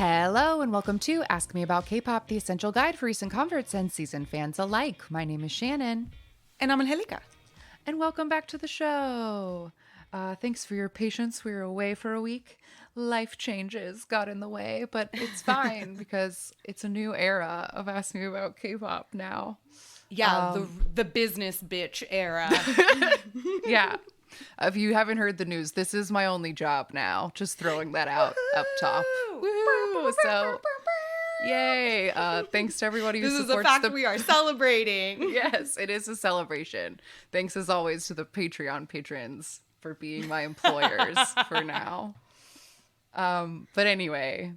Hello and welcome to Ask Me About K-Pop, the essential guide for recent converts and seasoned fans alike. My name is Shannon. And I'm Angelica. And welcome back to the show. Thanks for your patience. We were away for a week. Life changes got in the way, but it's fine because it's a new era of Ask Me About K-Pop now. Yeah, the business bitch era. Yeah. If you haven't heard the news, this is my only job now. Just throwing that out up top. Woohoo! So, yay. Thanks to everybody who This supports is a fact we are celebrating. Yes, it is a celebration. Thanks as always to the Patreon patrons for being my employers for now. But anyway,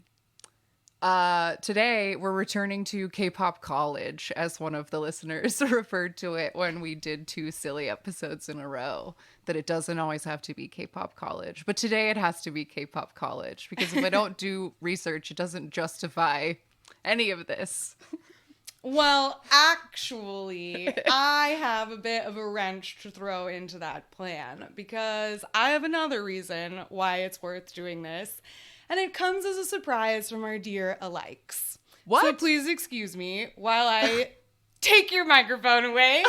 today we're returning to K-pop college, as one of the listeners referred to it when we did 2 silly episodes in a row, that it doesn't always have to be K-pop college. But today it has to be K-pop college, because if I don't do research, it doesn't justify any of this. Well, actually, I have a bit of a wrench to throw into that plan, because I have another reason why it's worth doing this. And it comes as a surprise from our dear Alikes. What? So please excuse me while I take your microphone away.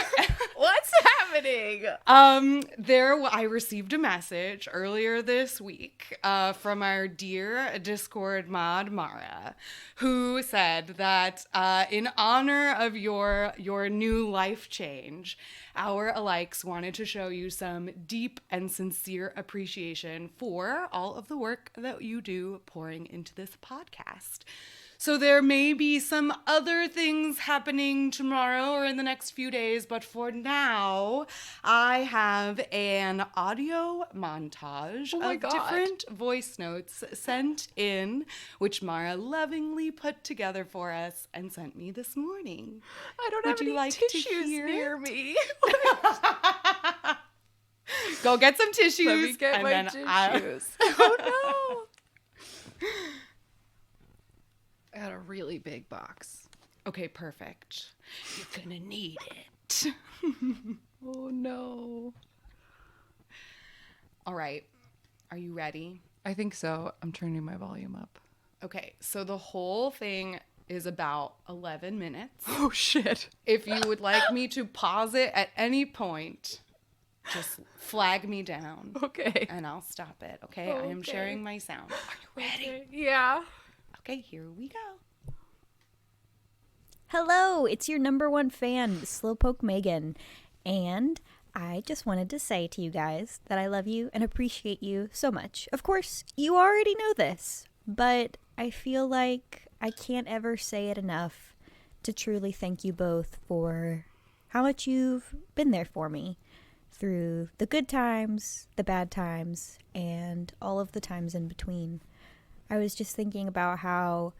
What's happening? I received a message earlier this week from our dear Discord mod Mara, who said that in honor of your new life change, our Alikes wanted to show you some deep and sincere appreciation for all of the work that you do pouring into this podcast. So there may be some other things happening tomorrow or in the next few days, but for now, I have an audio montage of different voice notes sent in, which Mara lovingly put together for us and sent me this morning. I don't have any tissues near me. Go get some tissues. Let me get my tissues. Oh no. I got a really big box. Okay, perfect. You're gonna need it. Oh no. All right. Are you ready? I think so. I'm turning my volume up. Okay, so the whole thing is about 11 minutes. Oh shit. If you would like me to pause it at any point, just flag me down. Okay. And I'll stop it, okay? I am sharing my sound. Are you ready? Okay. Yeah. Okay, here we go. Hello, it's your number one fan, Slowpoke Megan, and I just wanted to say to you guys that I love you and appreciate you so much. Of course, you already know this, but I feel like I can't ever say it enough to truly thank you both for how much you've been there for me through the good times, the bad times, and all of the times in between. I was just thinking about how,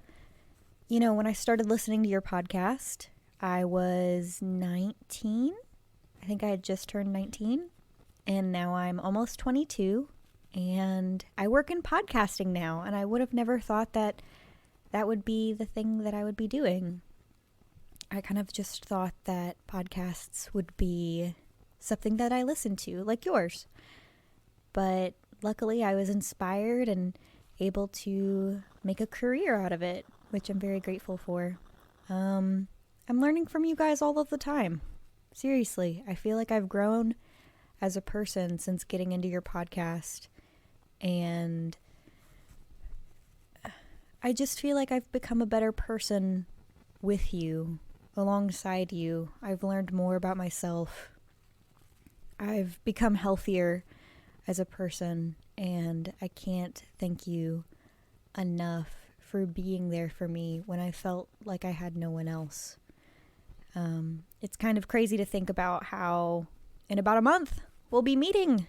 you know, when I started listening to your podcast, I was 19. I think I had just turned 19. And now I'm almost 22. And I work in podcasting now. And I would have never thought that that would be the thing that I would be doing. I kind of just thought that podcasts would be something that I listened to, like yours. But luckily I was inspired and able to make a career out of it, which I'm very grateful for. I'm learning from you guys all of the time. Seriously, I feel like I've grown as a person since getting into your podcast, and I just feel like I've become a better person with you, alongside you. I've learned more about myself. I've become healthier as a person, and I can't thank you enough for being there for me when I felt like I had no one else. It's kind of crazy to think about how in about a month we'll be meeting,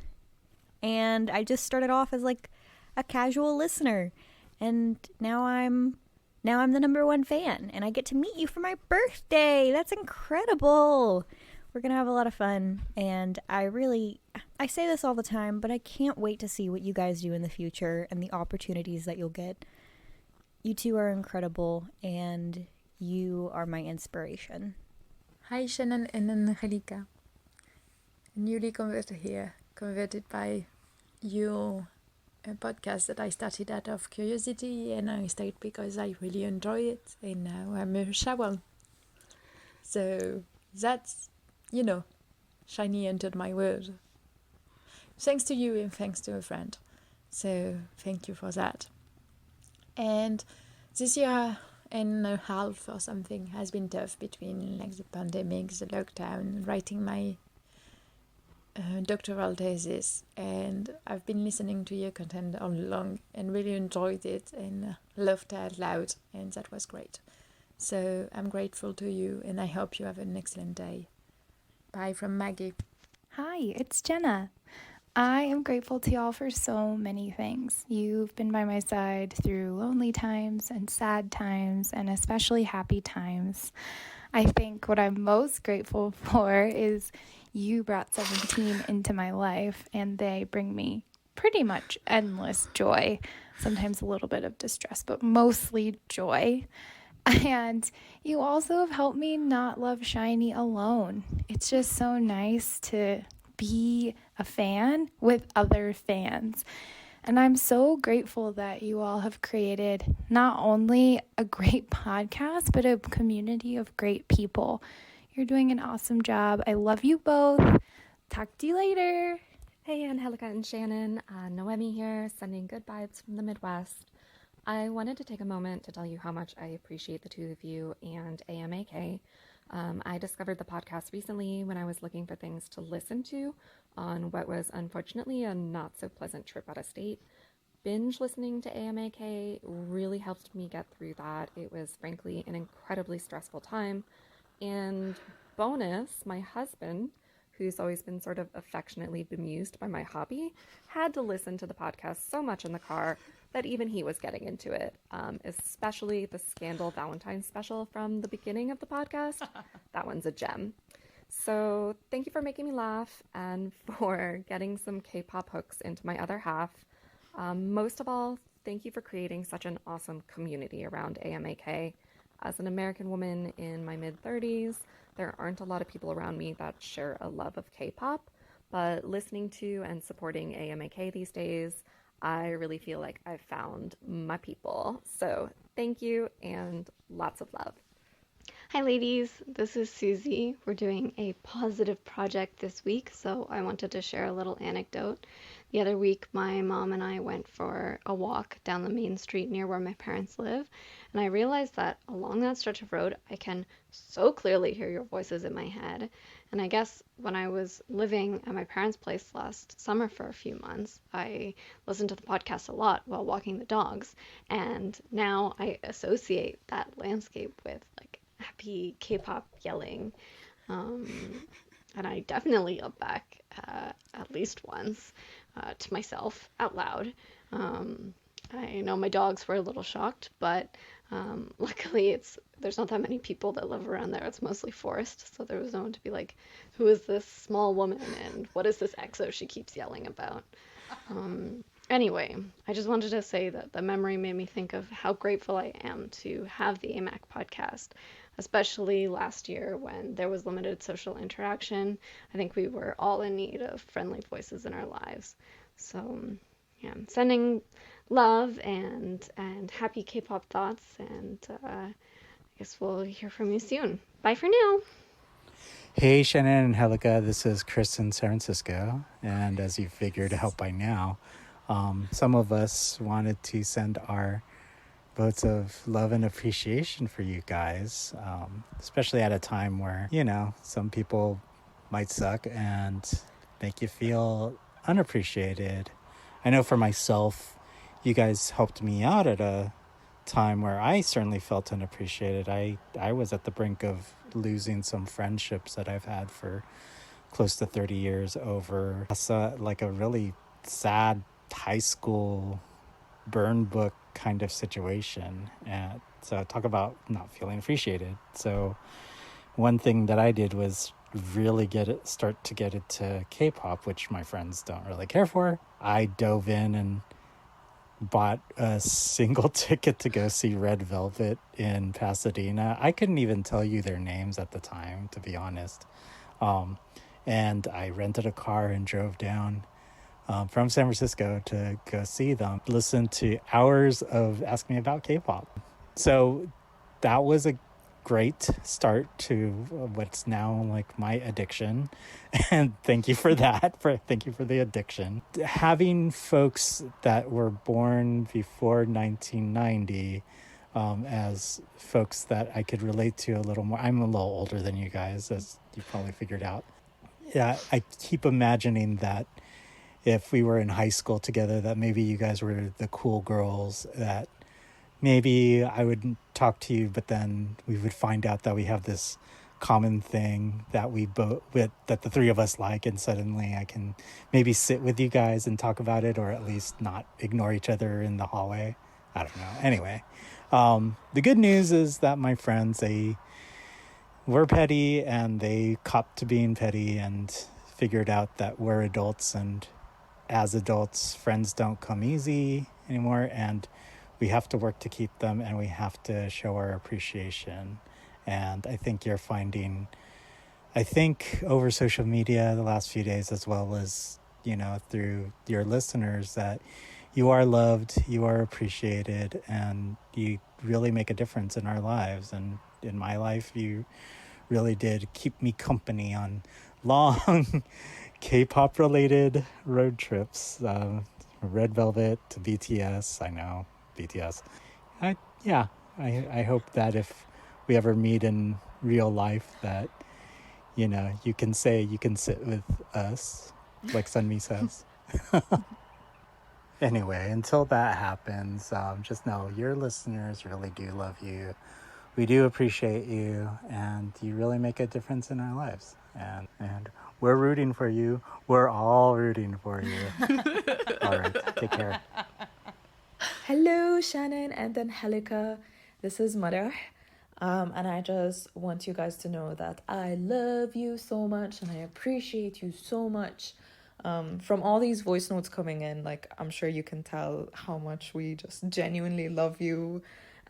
and I just started off as like a casual listener, and now I'm the number one fan, and I get to meet you for my birthday. That's incredible. We're going to have a lot of fun, and I say this all the time, but I can't wait to see what you guys do in the future and the opportunities that you'll get. You two are incredible, and you are my inspiration. Hi Shannon and Angelica. Newly converted here, converted by you a podcast that I started out of curiosity, and I started because I really enjoy it, and now I'm a shawan. So that's, Shiny entered my world. Thanks to you and thanks to a friend. So thank you for that. And this year and a half or something has been tough between like the pandemic, the lockdown, writing my doctoral thesis, and I've been listening to your content all along and really enjoyed it and laughed out loud, and that was great. So I'm grateful to you, and I hope you have an excellent day. Bye from Maggie. Hi, it's Jenna. I am grateful to y'all for so many things. You've been by my side through lonely times and sad times and especially happy times. I think what I'm most grateful for is you brought 17 into my life, and they bring me pretty much endless joy, sometimes a little bit of distress, but mostly joy. And you also have helped me not love Shiny alone. It's just so nice to be a fan with other fans. And I'm so grateful that you all have created not only a great podcast, but a community of great people. You're doing an awesome job. I love you both. Talk to you later. Hey, Angelica and Shannon. Noemi here, sending good vibes from the Midwest. I wanted to take a moment to tell you how much I appreciate the two of you and AMAK. I discovered the podcast recently when I was looking for things to listen to on what was unfortunately a not so pleasant trip out of state. Binge listening to AMAK really helped me get through that. It was frankly an incredibly stressful time. And bonus, my husband, who's always been sort of affectionately bemused by my hobby, had to listen to the podcast so much in the car that even he was getting into it, especially the Scandal Valentine's special from the beginning of the podcast. That one's a gem. So thank you for making me laugh and for getting some K-pop hooks into my other half. Most of all, thank you for creating such an awesome community around AMAK. As an American woman in my mid-30s, there aren't a lot of people around me that share a love of K-pop, but listening to and supporting AMAK these days, I really feel like I've found my people. So thank you and lots of love. Hi ladies, this is Susie. We're doing a positive project this week, so I wanted to share a little anecdote. The other week, my mom and I went for a walk down the main street near where my parents live, and I realized that along that stretch of road, I can so clearly hear your voices in my head. And I guess when I was living at my parents' place last summer for a few months, I listened to the podcast a lot while walking the dogs, and now I associate that landscape with like happy K-pop yelling, and I definitely yelled back at least once to myself out loud. I know my dogs were a little shocked, but luckily there's not that many people that live around there. It's mostly forest, so there was no one to be like, who is this small woman and what is this EXO she keeps yelling about? Anyway, I just wanted to say that the memory made me think of how grateful I am to have the AMAC podcast, especially last year when there was limited social interaction. I think we were all in need of friendly voices in our lives. So, yeah, I'm sending love and happy K-pop thoughts, and I guess we'll hear from you soon. Bye for now. Hey, Shannon and Helica, this is Chris in San Francisco, and as you figured out by now, some of us wanted to send our votes of love and appreciation for you guys, especially at a time where, some people might suck and make you feel unappreciated. I know for myself, you guys helped me out at a time where I certainly felt unappreciated. I was at the brink of losing some friendships that I've had for close to 30 years over like a really sad high school burn book kind of situation. And so talk about not feeling appreciated. So one thing that I did was really start to get into K-pop, which my friends don't really care for. I dove in and bought a single ticket to go see Red Velvet in Pasadena. I couldn't even tell you their names at the time, to be honest. And I rented a car and drove down from San Francisco to go see them, listen to hours of Ask Me About K-pop. So that was a great start to what's now like my addiction. And thank you for that. Thank you for the addiction. Having folks that were born before 1990 as folks that I could relate to a little more. I'm a little older than you guys, as you probably figured out. Yeah, I keep imagining that if we were in high school together, that maybe you guys were the cool girls, that maybe I would talk to you, but then we would find out that we have this common thing that that the three of us like, and suddenly I can maybe sit with you guys and talk about it, or at least not ignore each other in the hallway. I don't know. Anyway, the good news is that my friends, they were petty and they copped to being petty and figured out that we're adults, and as adults, friends don't come easy anymore, and we have to work to keep them, and we have to show our appreciation. And I think you're finding, over social media the last few days, as well as, through your listeners, that you are loved, you are appreciated, and you really make a difference in our lives. And in my life, you really did keep me company on long K-pop related road trips, Red Velvet to BTS. I know, BTS. I hope that if we ever meet in real life, that, you can say you can sit with us, like Sunmi says. Anyway, until that happens, just know your listeners really do love you. We do appreciate you, and you really make a difference in our lives. And we're rooting for you. We're all rooting for you. All right, take care. Hello, Shannon and Angelica. This is Mother. And I just want you guys to know that I love you so much and I appreciate you so much. From all these voice notes coming in, like, I'm sure you can tell how much we just genuinely love you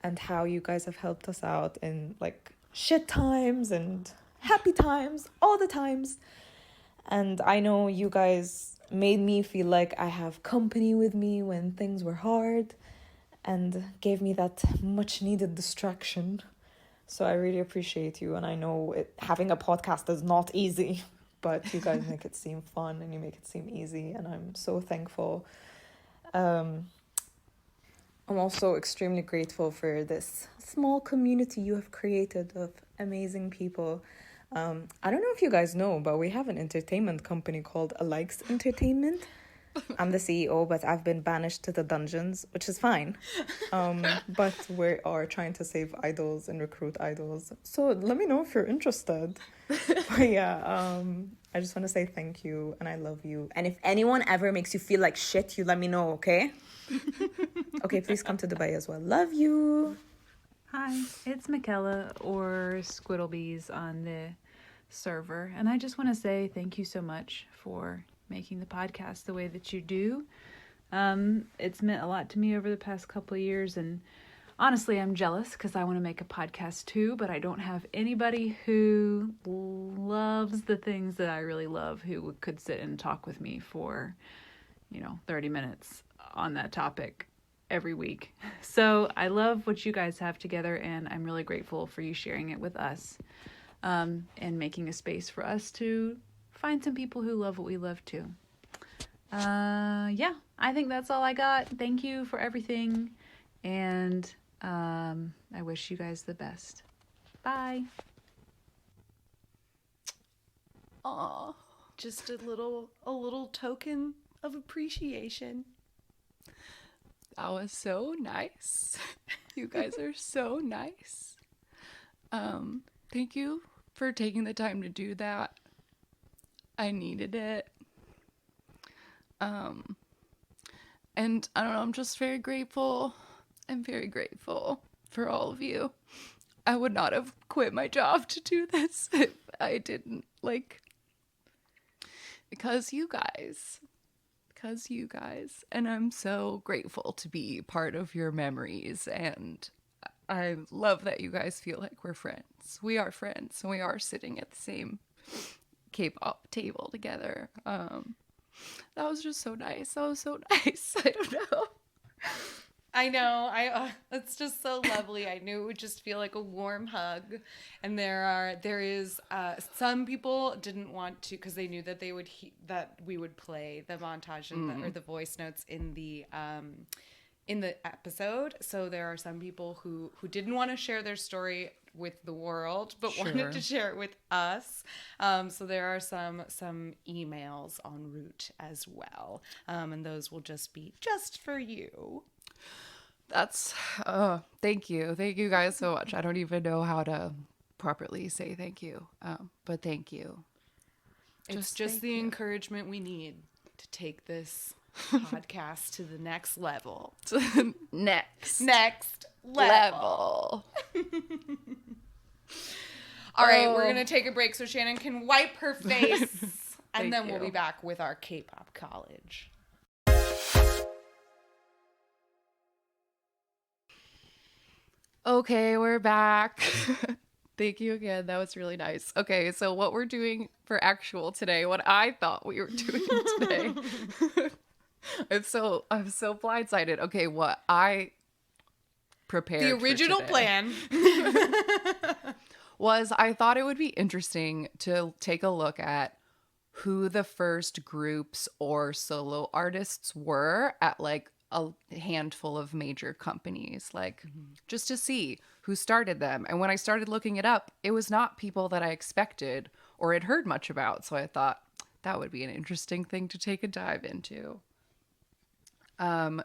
and how you guys have helped us out in like shit times and happy times, all the times. And I know you guys made me feel like I have company with me when things were hard and gave me that much needed distraction. So I really appreciate you. And I know having a podcast is not easy, but you guys make it seem fun and you make it seem easy. And I'm so thankful. I'm also extremely grateful for this small community you have created of amazing people. I don't know if you guys know, but we have an entertainment company called Alikes Entertainment. I'm the CEO, but I've been banished to the dungeons, which is fine. But we are trying to save idols and recruit idols. So let me know if you're interested. But yeah, I just want to say thank you and I love you. And if anyone ever makes you feel like shit, you let me know, okay? Okay, please come to Dubai as well. Love you. Hi, it's Michaela, or Squiddlebees on the server. And I just want to say thank you so much for making the podcast the way that you do. It's meant a lot to me over the past couple of years, and honestly, I'm jealous because I want to make a podcast too, but I don't have anybody who loves the things that I really love who could sit and talk with me for, 30 minutes on that topic every week. So I love what you guys have together, and I'm really grateful for you sharing it with us, and making a space for us to find some people who love what we love too. Yeah, I think that's all I got. Thank you for everything, and I wish you guys the best. Bye. Aw, just a little token of appreciation. That was so nice. You guys are so nice. Thank you for taking the time to do that. I needed it. And I don't know, I'm just very grateful. I'm very grateful for all of you. I would not have quit my job to do this if I didn't, because you guys. And I'm so grateful to be part of your memories, and I love that you guys feel like we're friends. We are friends, and we are sitting at the same K-pop table together. That was just so nice. That was so nice. I don't know. I know. It's just so lovely. I knew it would just feel like a warm hug. And there is some people didn't want to because they knew that that we would play the montage or the voice notes in the episode. So there are some people who didn't want to share their story with the world but wanted to share it with us. So there are some emails en route as well. And those will just be just for you. That's thank you guys so much. I don't even know how to properly say thank you, but thank you. It's just the encouragement we need to take this podcast to the next level. next level. All right, we're gonna take a break so Shannon can wipe her face, and then we'll be back with our K-pop college. Okay, we're back. Thank you again. That was really nice. Okay, so what we're doing for actual today, what I thought we were doing today. I'm so blindsided. Okay, what I prepared the original for plan was I thought it would be interesting to take a look at who the first groups or solo artists were at like a handful of major companies, like just to see who started them. And when I started looking it up, it was not people that I expected or had heard much about. So I thought that would be an interesting thing to take a dive into.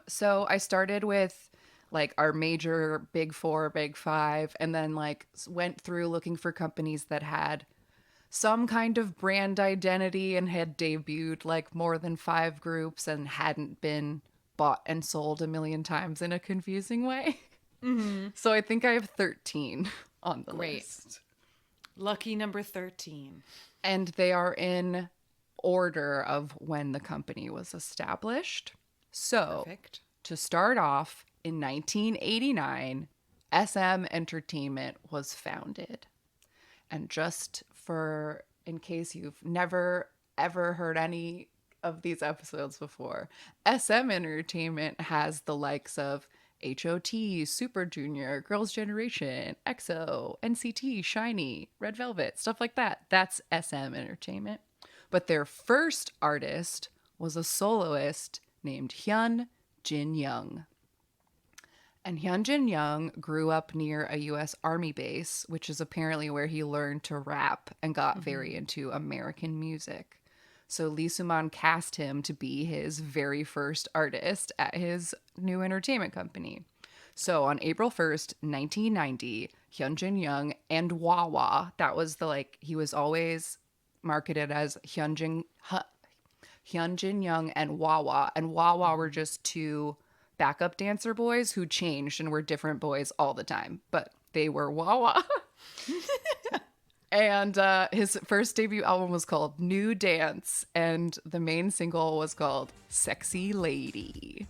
So I started with like our major big four, big five, and then like went through looking for companies that had some kind of brand identity and had debuted like more than 5 groups and hadn't been bought and sold a million times in a confusing way. So I think I have 13 on the list. Lucky number 13. And they are in order of when the company was established. So Perfect. To start off, in 1989, SM Entertainment was founded. And just for, in case you've never ever heard any of these episodes before, SM Entertainment has the likes of HOT, Super Junior, Girls' Generation, EXO, NCT, SHINee, Red Velvet, stuff like that. That's SM Entertainment. But their first artist was a soloist named Hyun Jin Young. And Hyun Jin Young grew up near a U.S. Army base, which is apparently where he learned to rap and got very into American music. So Lee Soo-man cast him to be his very first artist at his new entertainment company. So on April 1st, 1990, Hyun Jin Young and Wawa, that was he was always marketed as Hyun Jin Young and Wawa were just 2 backup dancer boys who changed and were different boys all the time, but they were Wawa. And his first debut album was called New Dance, and the main single was called Sexy Lady.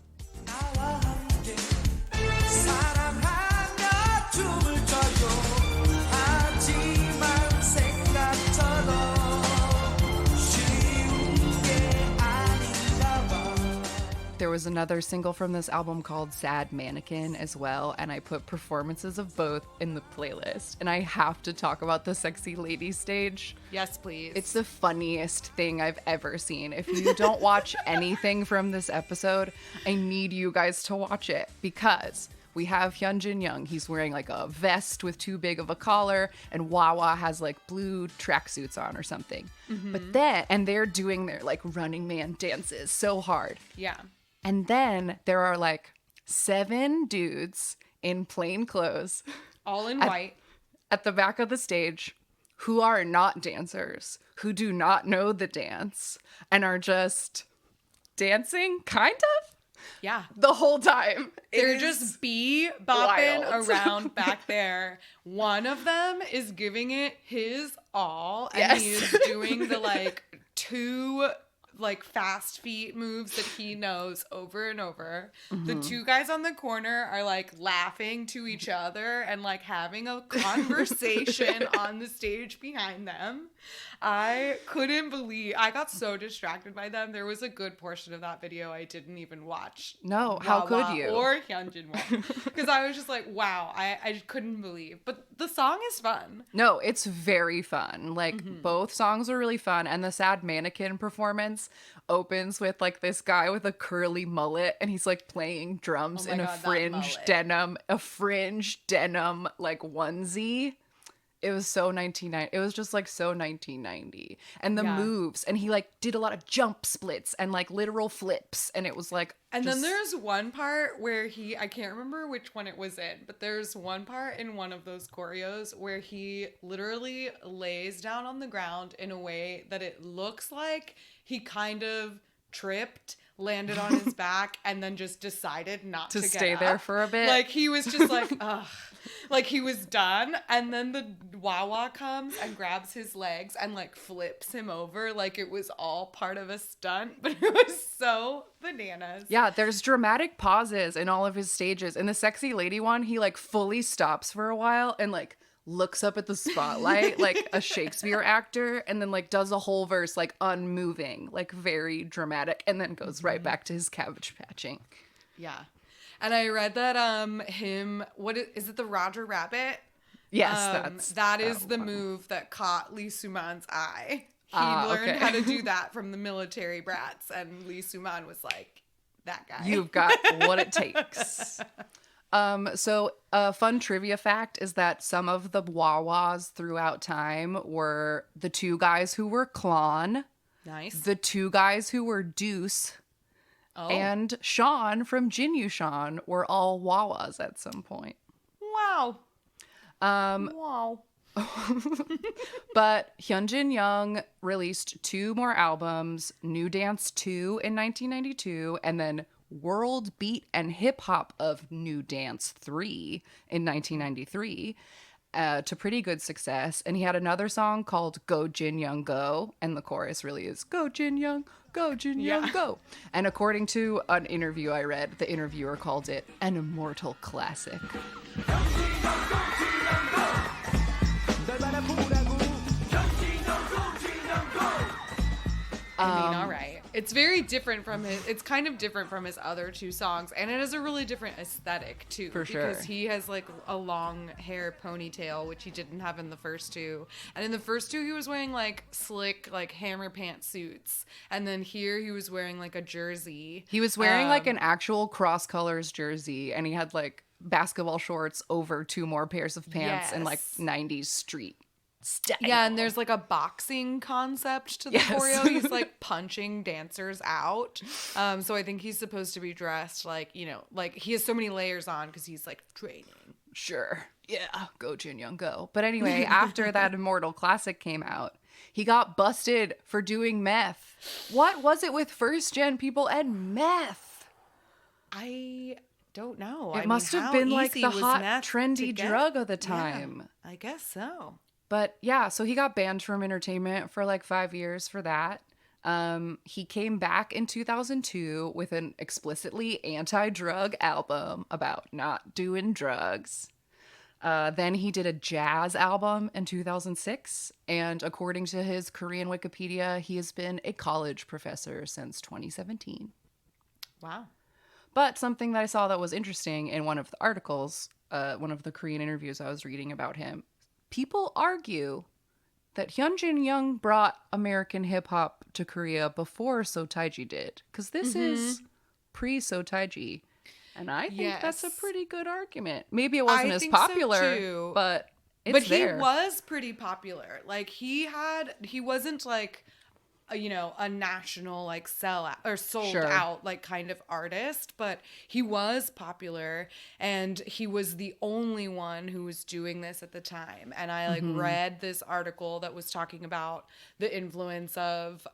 There was another single from this album called Sad Mannequin as well, and I put performances of both in the playlist. And I have to talk about the Sexy Lady stage. Yes, please. It's the funniest thing I've ever seen. If you don't watch anything from this episode, I need you guys to watch it, because we have Hyun Jin Young. He's wearing like a vest with too big of a collar, and Wawa has like blue tracksuits on or something. But then, and they're doing their like Running Man dances so hard. Yeah. And then there are like 7 dudes in plain clothes, all in white, at the back of the stage, who are not dancers, who do not know the dance, and are just dancing, kind of? Yeah. The whole time. They're just bopping wild. around back there. One of them is giving it his all, and Yes. he is doing the like 2 like fast feet moves that he knows over and over. Mm-hmm. The two guys on the corner are like laughing to each other and like having a conversation on the stage behind them. I couldn't believe, I got so distracted by them. There was a good portion of that video I didn't even watch. No, how could Wawa you? Or Hyunjin Won. Because I was just like, wow, I couldn't believe. But the song is fun. No, it's very fun. Like both songs are really fun, and the Sad Mannequin performance opens with like this guy with a curly mullet, and he's like playing drums Oh my in God, that a fringe denim like onesie. It was so 1990. It was just like so 1990. And the Yeah. moves, and he like did a lot of jump splits and like literal flips, and it was like And just- then there's one part where I can't remember which one it was in, but there's one part in one of those choreos where he literally lays down on the ground in a way that it looks like he kind of tripped, landed on his back, and then just decided not to to get stay there up. for a bit. Like he was just like, ugh. Like he was done, and then the Wawa comes and grabs his legs and like flips him over like it was all part of a stunt, but it was so bananas. Yeah, there's dramatic pauses in all of his stages. In the Sexy Lady one, he like fully stops for a while and like looks up at the spotlight like a Shakespeare actor, and then like does a whole verse like unmoving, like very dramatic, and then goes right back to his cabbage patching. Yeah. And I read that what is it, the Roger Rabbit? Yes, that is the move that caught Lee Suman's eye. He learned okay. how to do that from the military brats, and Lee Suman was like, that guy. You've got what it takes. So a fun trivia fact is that some of the Wawas throughout time were the two guys who were Klon, Nice. the two guys who were Deuce, Oh. and Sean from Jinyu Sean were all Wawas at some point. Wow. Wow. But Hyunjin Young released 2 more albums, New Dance 2 in 1992, and then World Beat and Hip Hop of New Dance 3 in 1993, to pretty good success. And he had another song called Go Jin Young Go, and the chorus really is Go Jin Young, Go Jin Young Go. And according to an interview I read, the interviewer called it an immortal classic. I mean, all right. It's very different from it's kind of different from his other 2 songs, and it has a really different aesthetic too. For sure. Because he has like a long hair ponytail, which he didn't have in the first 2. And in the first 2, he was wearing like slick, like hammer pants suits. And then here he was wearing like a jersey. He was wearing like an actual cross colors jersey, and he had like basketball shorts over 2 more pairs of pants and like Yes. 90s street style. Yeah, and there's like a boxing concept to the Yes. choreo. He's like punching dancers out. So I think he's supposed to be dressed like, like he has so many layers on because he's like training. Sure. Yeah, go Jin Young go. But anyway, after that immortal classic came out, he got busted for doing meth. What was it with first gen people and meth? I don't know. It must have been like the hot, trendy drug of the Yeah, time. I guess so. But yeah, so he got banned from entertainment for like 5 years for that. He came back in 2002 with an explicitly anti-drug album about not doing drugs. Then he did a jazz album in 2006. And according to his Korean Wikipedia, he has been a college professor since 2017. Wow. But something that I saw that was interesting in one of the articles, one of the Korean interviews I was reading about him, people argue that Hyunjin Young brought American hip hop to Korea before Sotaiji did, because this is pre-Sotaiji, and I think that's a Yes. pretty good argument. Maybe it wasn't I as think so, popular, too. but it's But there. he was pretty popular. Like he wasn't like a national like sell or sold Sure. out like kind of artist, but he was popular and he was the only one who was doing this at the time. And I like read this article that was talking about the influence of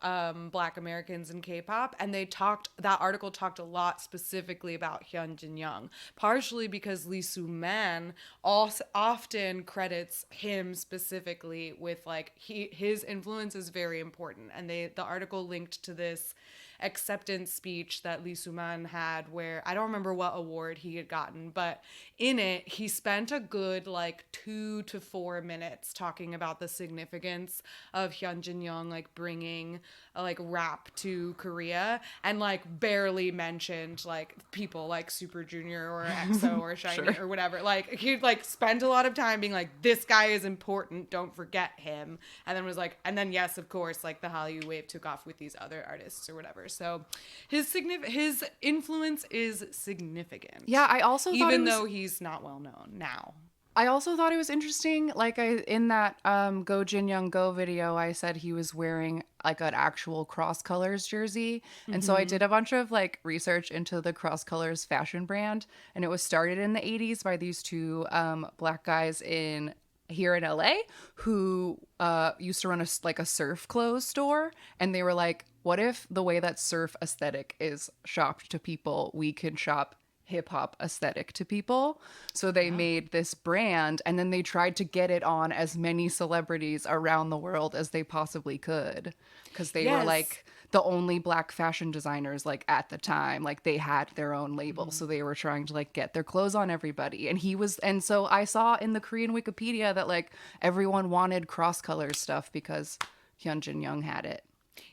Black Americans in K-pop, and that article talked a lot specifically about Hyunjin Young, partially because Lee Soo-man also often credits him specifically with like his influence is very important, and they the article linked to this acceptance speech that Lee Soo-man had, where I don't remember what award he had gotten, but in it he spent a good like 2 to 4 minutes talking about the significance of Hyunjin Young like bringing like rap to Korea, and like barely mentioned like people like Super Junior or EXO or SHINee or whatever. Like he'd like spent a lot of time being like, this guy is important, don't forget him, and then was like, and then yes, of course, like the Hallyu wave took off with these other artists or whatever. So his influence is significant. Yeah, I also thought even though he's not well known now. I also thought it was interesting. Like in that Go Jin Young Go video, I said he was wearing like an actual Cross Colors jersey. And so I did a bunch of like research into the Cross Colors fashion brand. And it was started in the 80s by these two black guys here in LA who used to run a surf clothes store. And they were like, what if the way that surf aesthetic is shopped to people, we can shop hip hop aesthetic to people? So they made this brand, and then they tried to get it on as many celebrities around the world as they possibly could, because they were like the only black fashion designers like at the time. Like they had their own label, so they were trying to like get their clothes on everybody. And so I saw in the Korean Wikipedia that like everyone wanted Cross Colors stuff because Hyunjin Young had it.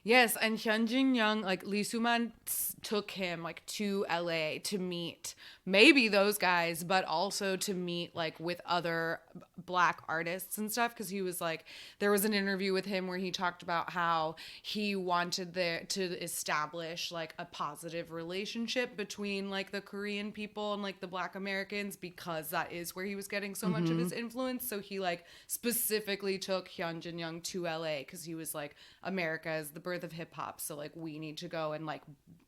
Yes, and Hyunjin Young, like Lee Soo-man took him like to LA to meet maybe those guys, but also to meet like with other black artists and stuff, because he was like, there was an interview with him where he talked about how he wanted to establish like a positive relationship between like the Korean people and like the black Americans, because that is where he was getting so much of his influence. So he like specifically took Hyunjin Young to LA because he was like, America is the birth of hip hop, so like we need to go and like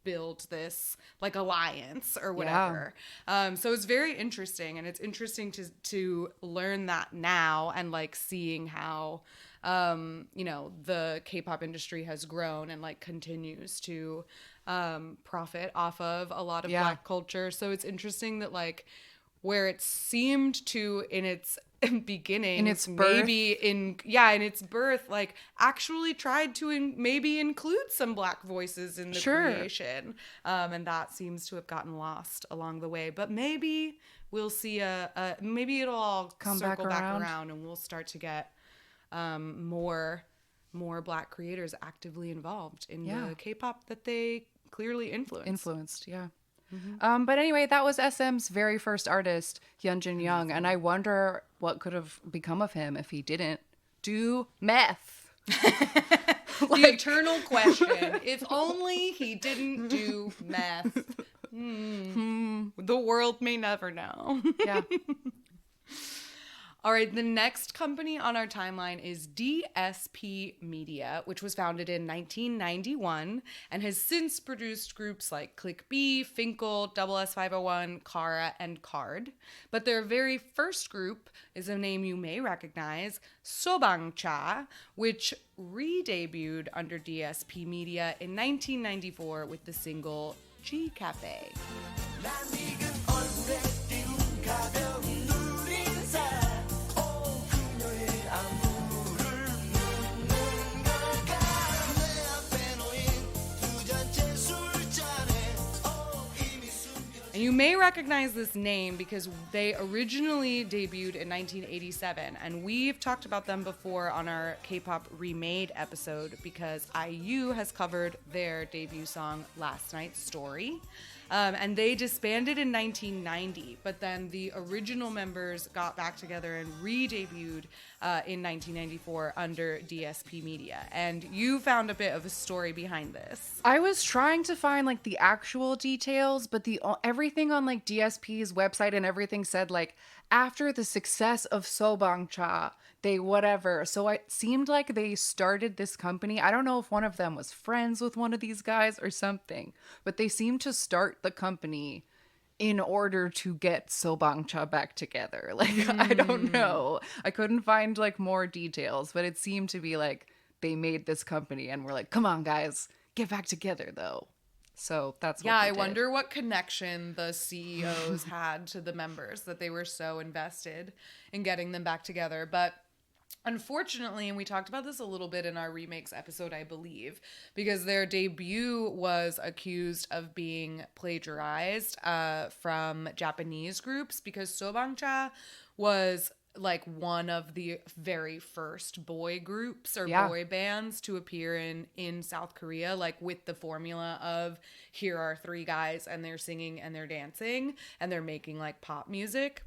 build this like alliance or whatever. So it's very interesting, and it's interesting to learn that now, and like seeing how the K-pop industry has grown and like continues to profit off of a lot of black culture. So it's interesting that like where it seemed to in its beginning, in its birth, in its birth, like actually tried to maybe include some black voices in the creation, and that seems to have gotten lost along the way. But maybe we'll see maybe it'll all circle back around, and we'll start to get more black creators actively involved in the K-pop that they clearly influenced. But anyway, that was SM's very first artist, Hyunjin Young, and I wonder what could have become of him if he didn't do meth. The eternal question. If only he didn't do meth. The world may never know. Yeah. All right, the next company on our timeline is DSP Media, which was founded in 1991 and has since produced groups like Click B, Finkel, Double S501, Kara, and Card. But their very first group is a name you may recognize, Sobangcha, which re-debuted under DSP Media in 1994 with the single G Cafe. And you may recognize this name because they originally debuted in 1987, and we've talked about them before on our K-pop Remade episode because IU has covered their debut song Last Night's Story. And they disbanded in 1990, but then the original members got back together and re-debuted in 1994 under DSP Media. And you found a bit of a story behind this. I was trying to find like the actual details, but everything on like DSP's website and everything said like after the success of Sobangcha, they whatever. So it seemed like they started this company. I don't know if one of them was friends with one of these guys or something, but they seemed to start the company in order to get Sobangcha back together. Like, I don't know. I couldn't find like more details, but it seemed to be like they made this company and were like, come on guys, get back together though. So that's what they did. Wonder what connection the CEOs had to the members that they were so invested in getting them back together. But Unfortunately, and we talked about this a little bit in our remakes episode, I believe, because their debut was accused of being plagiarized from Japanese groups, because Sobangcha was like one of the very first boy groups or boy bands to appear in South Korea, like with the formula of here are three guys and they're singing and they're dancing and they're making like pop music.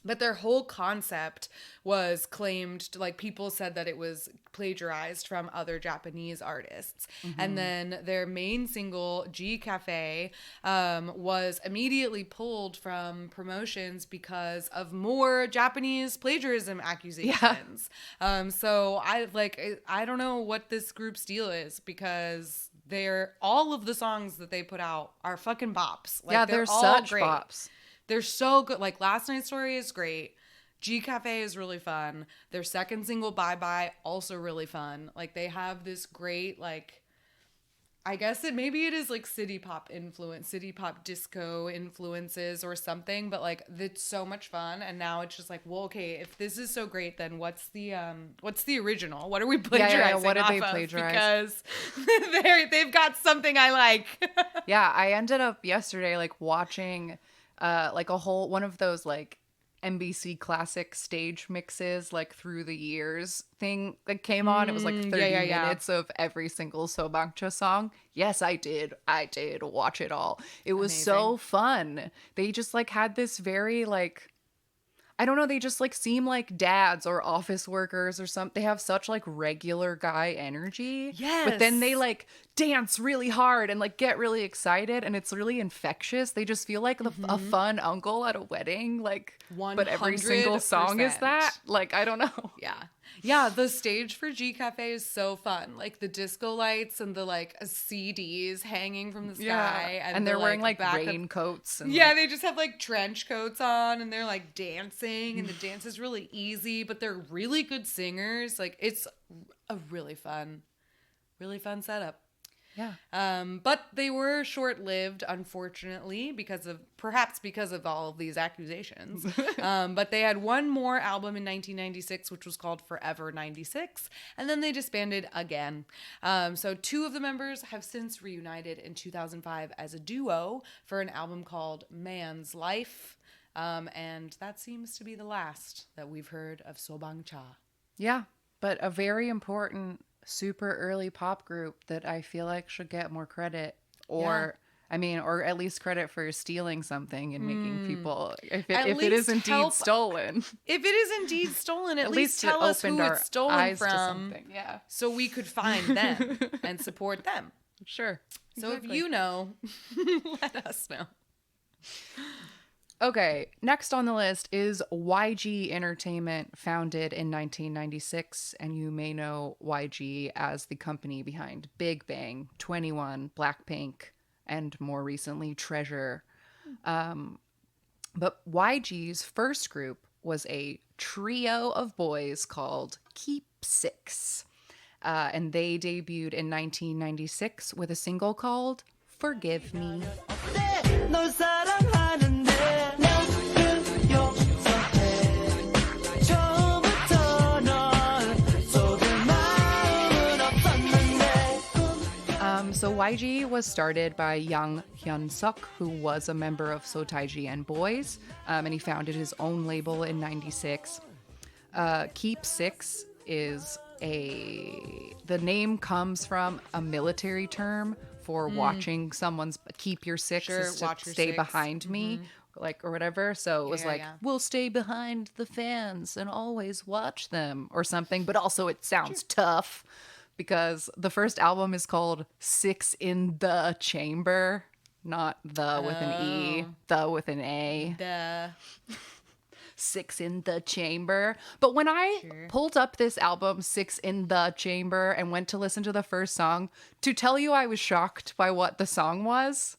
But their whole concept was claimed, like people said that it was plagiarized from other Japanese artists. And then their main single, G Cafe, was immediately pulled from promotions because of more Japanese plagiarism accusations. So I don't know what this group's deal is, because all of the songs that they put out are fucking bops. Like, they're all such great. bops. They're so good. Like, Last Night's Story is great. G Cafe is really fun. Their second single, Bye Bye, also really fun. Like, they have this great, like, I guess maybe it is like city pop disco influences or something, but like it's so much fun. And now it's just like, well, okay, if this is so great, then what's the original? What are we plagiarizing? What did they off of? plagiarize? Because they've got something I like. I ended up yesterday like watching like a whole one of those like NBC classic stage mixes like through the years thing that came on. It was like 30 minutes of every single Sobangcha song. Yes, I did watch it all. It was so fun. They just like had this very like, I don't know, they just like seem like dads or office workers or something. They have such like regular guy energy. Yes. But then they like dance really hard and like get really excited, and it's really infectious. They just feel like a fun uncle at a wedding. Like, 100%. But every single song is that. Like, I don't know. Yeah, the stage for G Cafe is so fun. Like the disco lights and the like CDs hanging from the sky. And they're wearing like raincoats. And they just have like trench coats on and they're like dancing, and the dance is really easy, but they're really good singers. Like, it's a really fun setup. Yeah. But they were short-lived, unfortunately, because of all of these accusations. But they had one more album in 1996, which was called Forever 96, and then they disbanded again. So two of the members have since reunited in 2005 as a duo for an album called Man's Life. And that seems to be the last that we've heard of Sobangcha. Yeah, but a very important super early pop group that I feel like should get more credit, or or at least credit for stealing something and making people, if it is indeed stolen. If it is indeed stolen, at least tell us who it's stolen from, so we could find them and support them. Sure. So if you know, let us know. Okay, next on the list is YG Entertainment, founded in 1996, and you may know YG as the company behind Big Bang, 21, Blackpink, and more recently Treasure. But YG's first group was a trio of boys called Kpop, and they debuted in 1996 with a single called Forgive Me. So YG was started by Yang Hyun-suk, who was a member of So Taiji and Boys, and he founded his own label in 96. Keep Six is the name comes from a military term for watching someone's, keep your six, is to stay behind me, like, or whatever. So it was we'll stay behind the fans and always watch them or something, but also it sounds tough. Because the first album is called Six in the Chamber, not the with an E, the with an A. Six in the Chamber. But when I pulled up this album, Six in the Chamber, and went to listen to the first song, to tell you I was shocked by what the song was,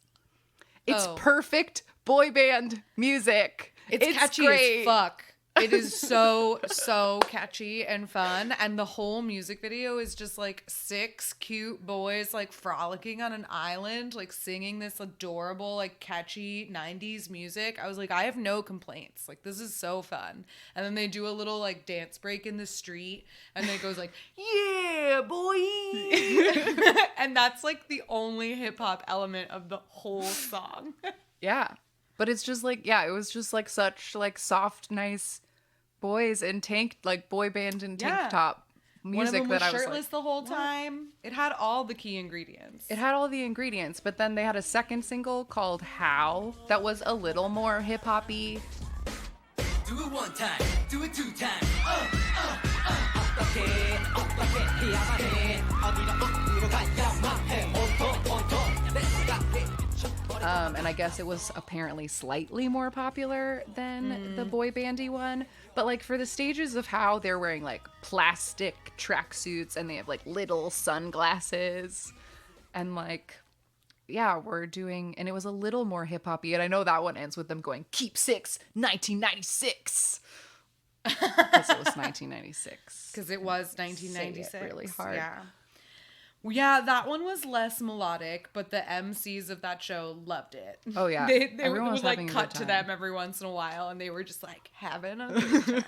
it's perfect boy band music. It's catchy great. as fuck. It is so catchy and fun. And the whole music video is just like 6 cute boys like frolicking on an island, like singing this adorable, like catchy 90s music. I was like, I have no complaints. Like, this is so fun. And then they do a little like dance break in the street and then it goes like, yeah, boy. And that's like the only hip hop element of the whole song. Yeah. But it's just like, yeah, it was just like such like soft, nice boys in boy band and tank top music. One of them that was I was shirtless like, the whole time. It had all the key ingredients. it had all the ingredients, but then they had a second single called How that was a little more hip hoppy. Do it one time, do it 2 times. And I guess it was apparently slightly more popular than the boy bandy one. But like for the stages of How, they're wearing like plastic tracksuits and they have like little sunglasses. And like, yeah, and it was a little more hip hoppy. And I know that one ends with them going, Keep 6, 1996. Because it was 1996. Because it was 1996. Say it really hard. Yeah. Yeah, that one was less melodic, but the MCs of that show loved it. Oh, yeah. They Everyone was would like having a cut good to time. them every once in a while, and they were just like having a good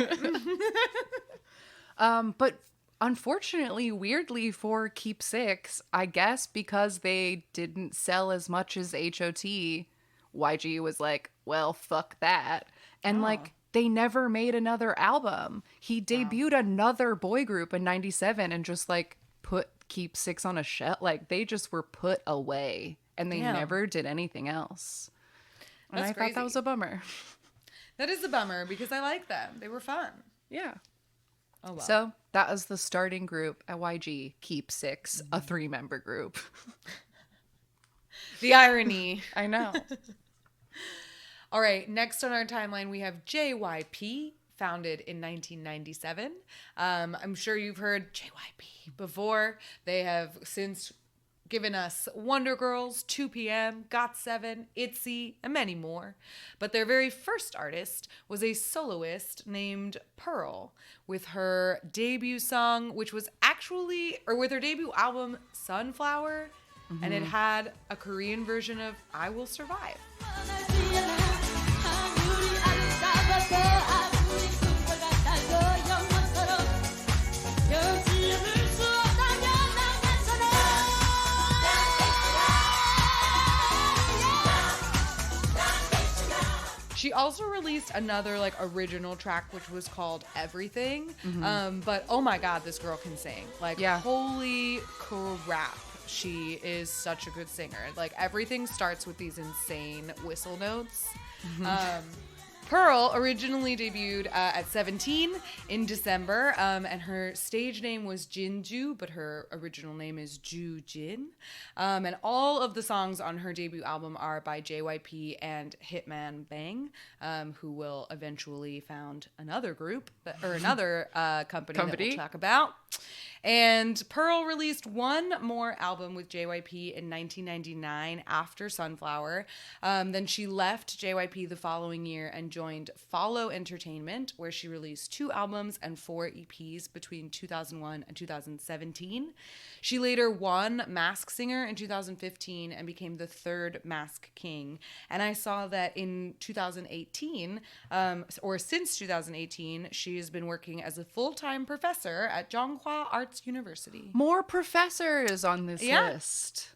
time. But unfortunately, weirdly for Keep 6, I guess because they didn't sell as much as HOT, YG was like, well, fuck that. And like, they never made another album. He debuted another boy group in 97 and just like put Keep 6 on a shelf. Like they just were put away and they never did anything else. And That's I thought that was a bummer. That is a bummer because I like them. They were fun. Yeah. Oh, well. So that was the starting group at YG, Keep 6, a 3-member group. The irony. I know. All right, next on our timeline, we have JYP, founded in 1997. I'm sure you've heard JYP before. They have since given us Wonder Girls, 2PM, GOT7, ITZY, and many more. But their very first artist was a soloist named Pearl, with her debut song, with her debut album, Sunflower, and it had a Korean version of I Will Survive. She also released another like original track which was called Everything. But oh my god, this girl can sing. Like holy crap. She is such a good singer. Like everything starts with these insane whistle notes. Pearl originally debuted at 17 in December, and her stage name was Jinju, but her original name is Ju Jin. And all of the songs on her debut album are by JYP and Hitman Bang, who will eventually found another group, or another company that we'll talk about. And Pearl released one more album with JYP in 1999 after Sunflower. Then she left JYP the following year and joined Follow Entertainment, where she released 2 albums and 4 EPs between 2001 and 2017. She later won Masked Singer in 2015 and became the 3rd Masked King. And I saw that in 2018, or since 2018, she has been working as a full-time professor at Zhonghua Arts University. More professors on this list.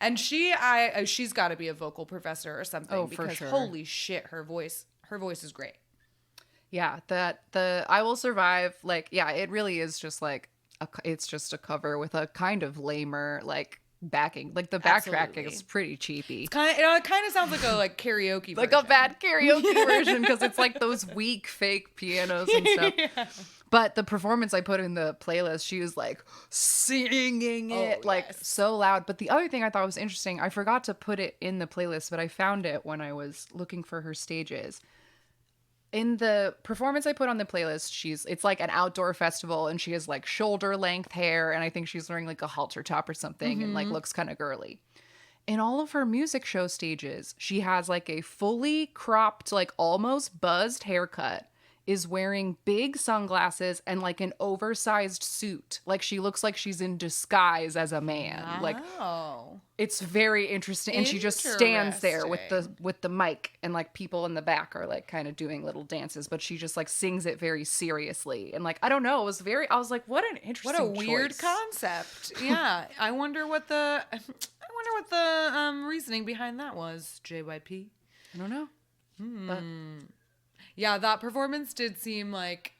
And she's got to be a vocal professor or something because for sure. Holy shit, her voice is great. Yeah, the I Will Survive, like, yeah, it really is just like it's just a cover with a kind of lamer like backing. Like the backtracking is pretty cheapy. It kind of sounds like a karaoke like version. a bad karaoke version because it's like those weak fake pianos and stuff. Yeah. But the performance I put in the playlist, she was like singing it so loud. But the other thing I thought was interesting, I forgot to put it in the playlist, but I found it when I was looking for her stages. In the performance I put on the playlist, it's like an outdoor festival and she has like shoulder length hair and I think she's wearing like a halter top or something and like looks kind of girly. In all of her music show stages, she has like a fully cropped, like almost buzzed haircut is wearing big sunglasses and like an oversized suit. Like she looks like she's in disguise as a man. Like it's very interesting. And she just stands there with the mic, and like people in the back are like kind of doing little dances, but she just like sings it very seriously. And like, I don't know, I was like, what an interesting weird choice. concept. Yeah. I wonder what the reasoning behind that was, JYP. I don't know. But yeah, that performance did seem like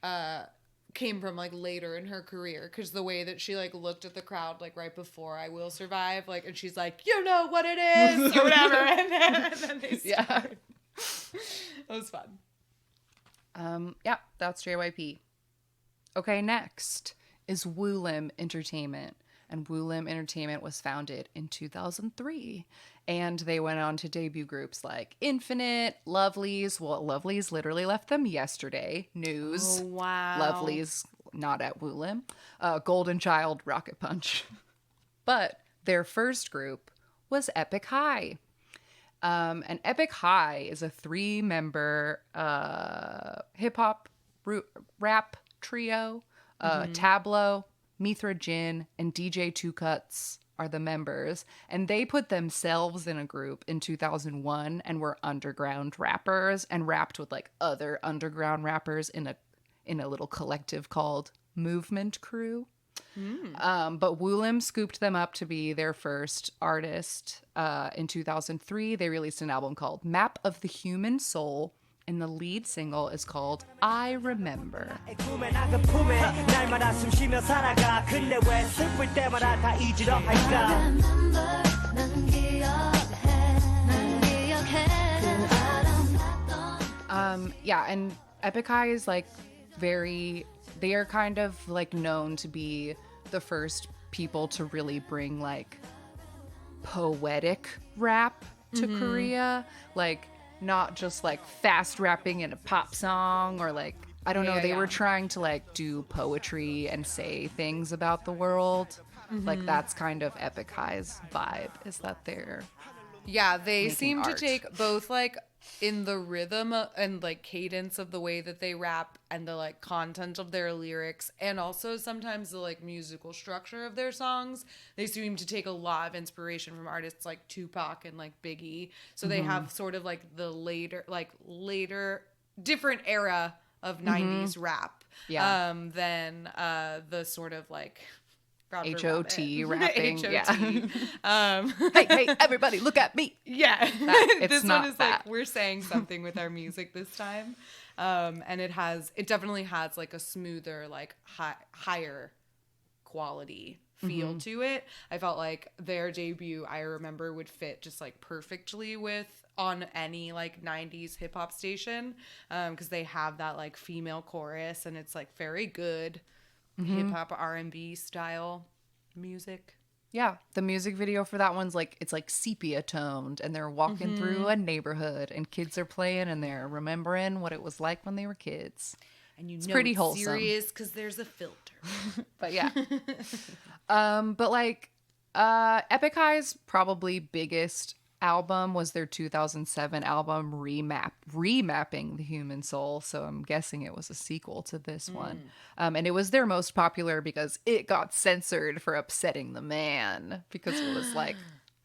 came from like later in her career, because the way that she like looked at the crowd like right before I Will Survive, like, and she's like, you know what it is or whatever, and then they start. That was fun. Yeah, that's JYP. Okay, next is Woolim Entertainment. And Woolim Entertainment was founded in 2003. And they went on to debut groups like Infinite, Lovelies. Well, Lovelies literally left them yesterday. News. Oh, wow. Lovelies, not at Woolim. Golden Child, Rocket Punch. But their first group was Epic High. And Epic High is a 3-member hip-hop rap trio. Tableau, Mithra Jin, and DJ Two Cuts are the members, and they put themselves in a group in 2001 and were underground rappers and rapped with like other underground rappers in a little collective called Movement Crew. But Woolim scooped them up to be their first artist. In 2003, they released an album called Map of the Human Soul, and the lead single is called I Remember. Yeah, and Epic High is like they are kind of like known to be the first people to really bring like poetic rap to Korea. Like, not just like fast rapping in a pop song or like, I don't know. They were trying to like do poetry and say things about the world. Like that's kind of Epic High's vibe, is that they're they seem art. to take both like in the rhythm and like cadence of the way that they rap and the like content of their lyrics, and also sometimes the like musical structure of their songs. They seem to take a lot of inspiration from artists like Tupac and like Biggie. So they have sort of like the later different era of 90s rap than the sort of like HOT rapping. HOT. Hey, everybody, look at me. Yeah. This one is like, we're saying something with our music this time. And it definitely has like a smoother, like higher quality feel to it. I felt like their debut, I Remember, would fit just like perfectly on any like 90s hip hop station, because they have that like female chorus, and it's like very good hip hop R&B style music. Yeah, the music video for that one's like, it's like sepia toned, and they're walking through a neighborhood and kids are playing and they're remembering what it was like when they were kids. And it's pretty wholesome. Serious because there's a filter. But yeah. But like Epic High's probably biggest album was their 2007 album Remapping the Human Soul, so I'm guessing it was a sequel to this one. And it was their most popular because it got censored for upsetting the man, because it was like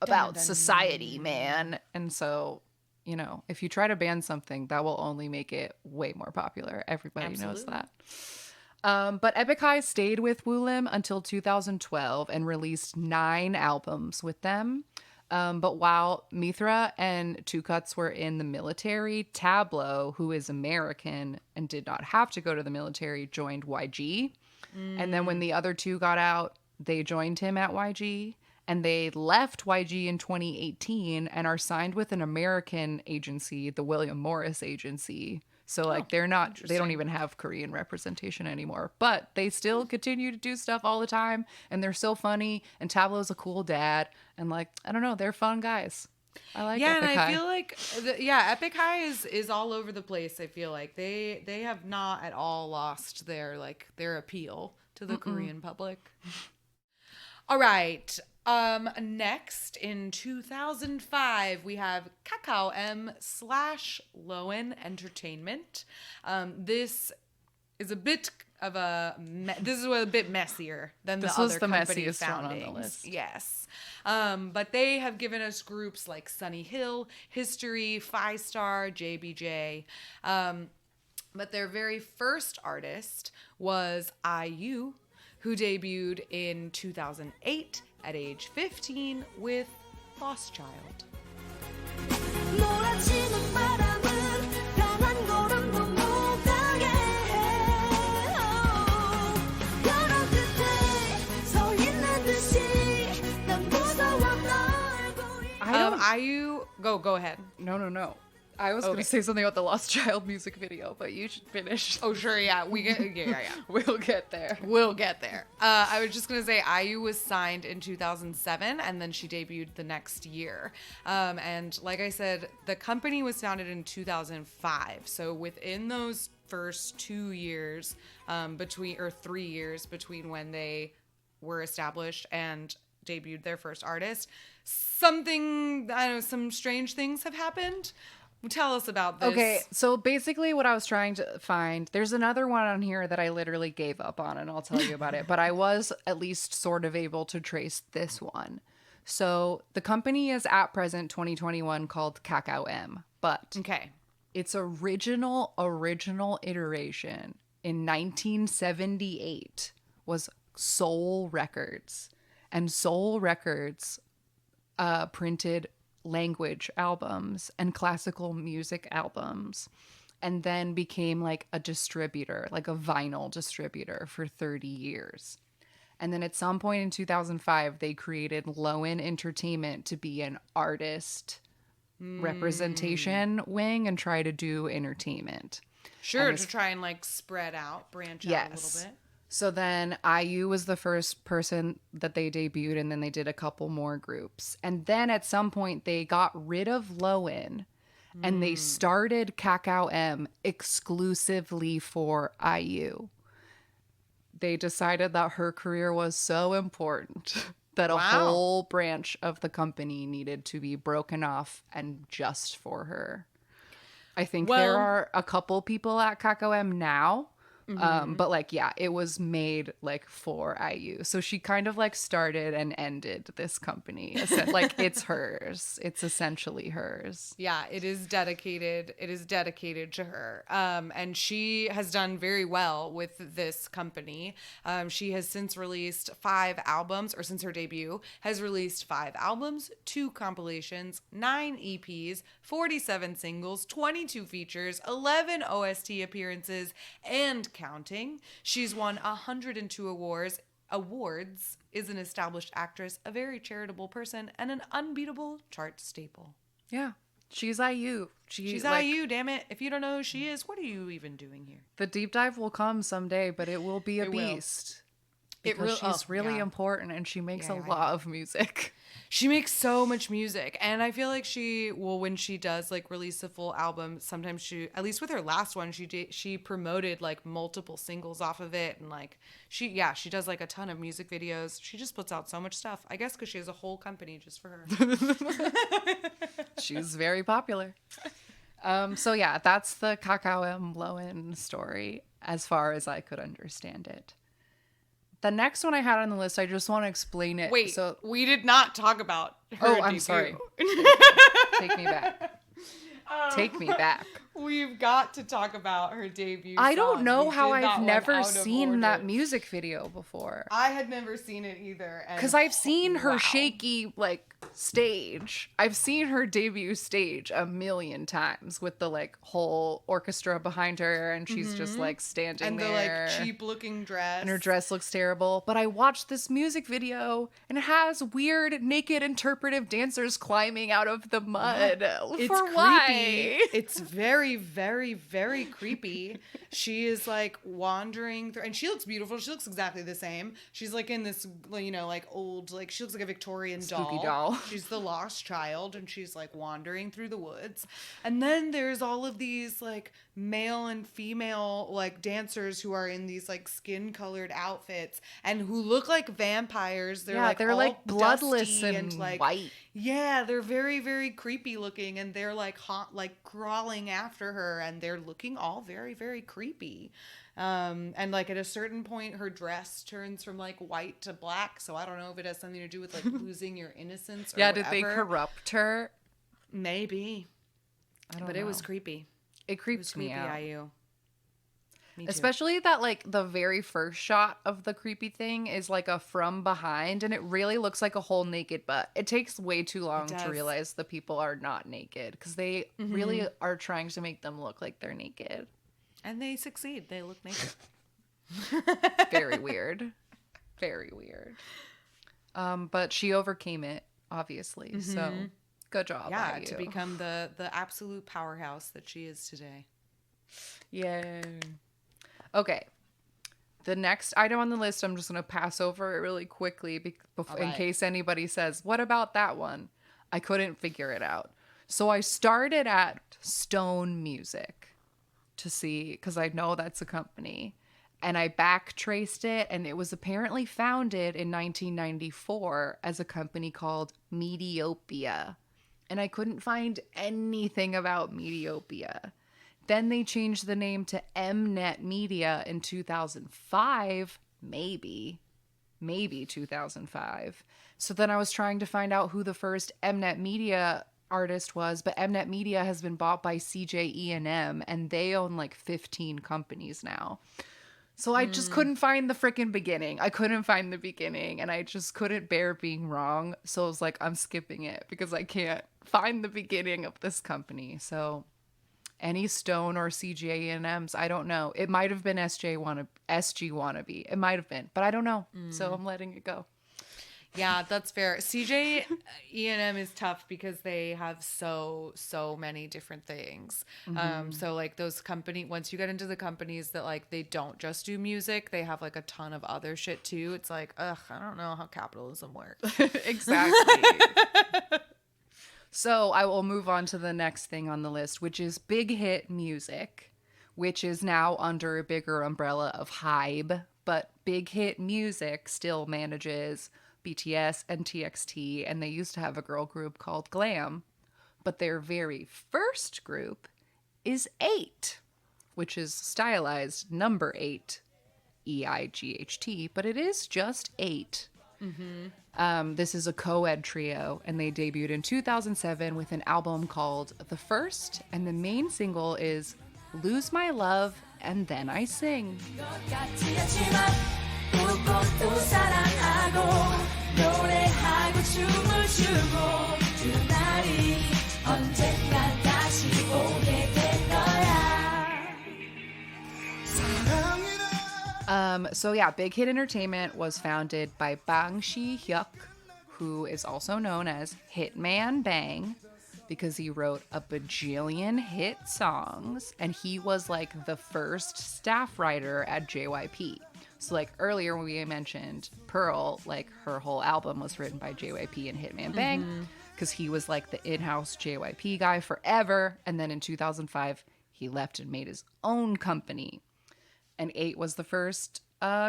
about society, man. And so, you know, if you try to ban something, that will only make it way more popular. Everybody knows that. But Epic High stayed with Woolim until 2012 and released 9 albums with them. But while Mithra and Two Cuts were in the military, Tableau, who is American and did not have to go to the military, joined YG. And then when the other two got out, they joined him at YG. And they left YG in 2018 and are signed with an American agency, the William Morris Agency. So like they don't even have Korean representation anymore, but they still continue to do stuff all the time, and they're so funny, and Tableau's a cool dad, and like, I don't know, they're fun guys. I like Epic High. I feel like Epic High is all over the place. I feel like they have not at all lost their appeal to the Korean public. All right. Next in 2005, we have Kakao M / Lowen Entertainment. This is a bit of this is a bit messier than This the was other the company messiest one on the foundings. list. Yes. But they have given us groups like Sunny Hill, History, 5-Star, JBJ. But their very first artist was IU, who debuted in 2008 at age 15 with Lost Child. IU, go ahead. No. I was going to say something about the Lost Child music video, but you should finish. Oh, sure, yeah. We'll get there. We'll get there. I was just going to say IU was signed in 2007, and then she debuted the next year. And like I said, the company was founded in 2005. So within those first 2 years, 3 years between when they were established and debuted their first artist, some strange things have happened. Tell us about this. Okay, so basically what I was trying to find, there's another one on here that I literally gave up on, and I'll tell you about it, but I was at least sort of able to trace this one. So the company is at present 2021 called Kakao M, but its original iteration in 1978 was Soul Records, and Soul Records printed language albums and classical music albums, and then became like a distributor, like a vinyl distributor for 30 years. And then at some point in 2005, they created Lowen Entertainment to be an artist representation wing and try to do entertainment. Sure, to try and like spread out, branch out a little bit. So then IU was the first person that they debuted, and then they did a couple more groups. And then at some point they got rid of Lowen and they started Kakao M exclusively for IU. They decided that her career was so important that a whole branch of the company needed to be broken off and just for her. I think there are a couple people at Kakao M now. But like, yeah, it was made like for IU. So she kind of like started and ended this company. Like it's hers. It's essentially hers. Yeah, it is dedicated. It is dedicated to her. And she has done very well with this company. She has since released 5 albums, or since her debut, has released 5 albums, 2 compilations, 9 EPs, 47 singles, 22 features, 11 OST appearances, and counting. She's won 102 awards, is an established actress, a very charitable person, and an unbeatable chart staple. Yeah. She's IU. She's like, IU, damn it. If you don't know who she is, what are you even doing here? The deep dive will come someday, but it will be a beast. Because she's really important, and she makes a lot of music. She makes so much music, and I feel like when she does like release a full album, sometimes she, at least with her last one, she promoted like multiple singles off of it, and like she does like a ton of music videos. She just puts out so much stuff, I guess because she has a whole company just for her. She's very popular. So yeah, that's the Kakao M Lowen story as far as I could understand it. The next one I had on the list, I just want to explain it. Wait, so we did not talk about her I'm debut. sorry. Take me back. Take me back. We've got to talk about her debut I don't song. know We how did that I've one never out of seen order. that music video before. I had never seen it either. Because I've seen her shaky, like, stage. I've seen her debut stage a million times with the, like, whole orchestra behind her, and she's just, like, standing there. And the, like, cheap-looking dress. And her dress looks terrible. But I watched this music video, and it has weird, naked, interpretive dancers climbing out of the mud. It's For creepy. why? It's very very, very, very creepy. She is like wandering through, and she looks beautiful. She looks exactly the same. She's like in this, like old, like she looks like a Victorian Spooky doll. She's the lost child, and she's like wandering through the woods. And then there's all of these like male and female like dancers who are in these like skin colored outfits and who look like vampires. They're they're all like bloodless dusty and like white. yeah, they're very, very creepy looking, and they're like crawling after her, and they're looking all very, very creepy. And like at a certain point, her dress turns from like white to black. So I don't know if it has something to do with like losing your innocence. Or Yeah, whatever. did they corrupt her? Maybe. I don't But know. it was creepy. It It was creeps me creepy, out. IU. Me too. Especially that like the very first shot of the creepy thing is like a from behind, and it really looks like a whole naked butt. It takes way too long to does. realize the people are not naked because they really are trying to make them look like they're naked. And they succeed. They look naked. Very weird. Very weird. But she overcame it, obviously. So good job. Yeah, IU. to become the absolute powerhouse that she is today. Yay. Okay. The next item on the list, I'm just going to pass over it really quickly in case anybody says, what about that one? I couldn't figure it out. So I started at Stone Music to see, because I know that's a company. And I backtraced it, and it was apparently founded in 1994 as a company called Mediopia. And I couldn't find anything about Mediopia. Then they changed the name to Mnet Media in 2005, maybe 2005. So then I was trying to find out who the first Mnet Media artist was, but Mnet Media has been bought by CJE&M, and they own like 15 companies now. So I just couldn't find the freaking beginning. I couldn't find the beginning, and I just couldn't bear being wrong. So I was like, I'm skipping it because I can't find the beginning of this company. So any Stone or CJE&Ms, I don't know. It might have been SG Wannabe. It might have been, but I don't know. So I'm letting it go. Yeah, that's fair. CJ E&M is tough because they have so many different things. So like those once you get into the companies that like they don't just do music, they have like a ton of other shit too. It's like, ugh, I don't know how capitalism works. Exactly. So I will move on to the next thing on the list, which is Big Hit Music, which is now under a bigger umbrella of Hybe, but Big Hit Music still manages BTS and TXT, and they used to have a girl group called Glam. But their very first group is 8, which is stylized number 8, EIGHT, but it is just 8. This is a co-ed trio, and they debuted in 2007 with an album called The First, and the main single is Lose My Love and Then I Sing. So yeah, Big Hit Entertainment was founded by Bang Shi-hyuk, who is also known as Hitman Bang, because he wrote a bajillion hit songs, and he was like the first staff writer at JYP. So like earlier when we mentioned Pearl, like her whole album was written by JYP and Hitman Bang, because he was like the in-house JYP guy forever, and then in 2005 he left and made his own company. And 8 was the first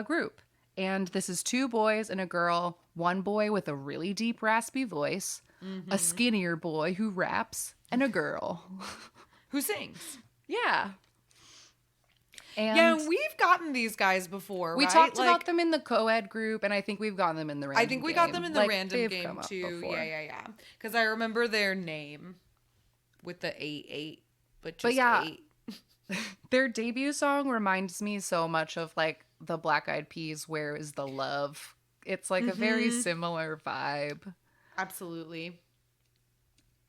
group. And this is 2 boys and a girl, one boy with a really deep raspy voice, a skinnier boy who raps, and a girl Who sings. Yeah. And Yeah, we've gotten these guys before, we right? talked Like, about them in the co-ed group, and I think we've gotten them in the random I think we got game. them in the Like, random they've game come up too. before. Yeah. Because I remember their name with the 8, but just yeah, 8. Their debut song reminds me so much of like the Black Eyed Peas, Where Is the Love? It's like a very similar vibe. Absolutely.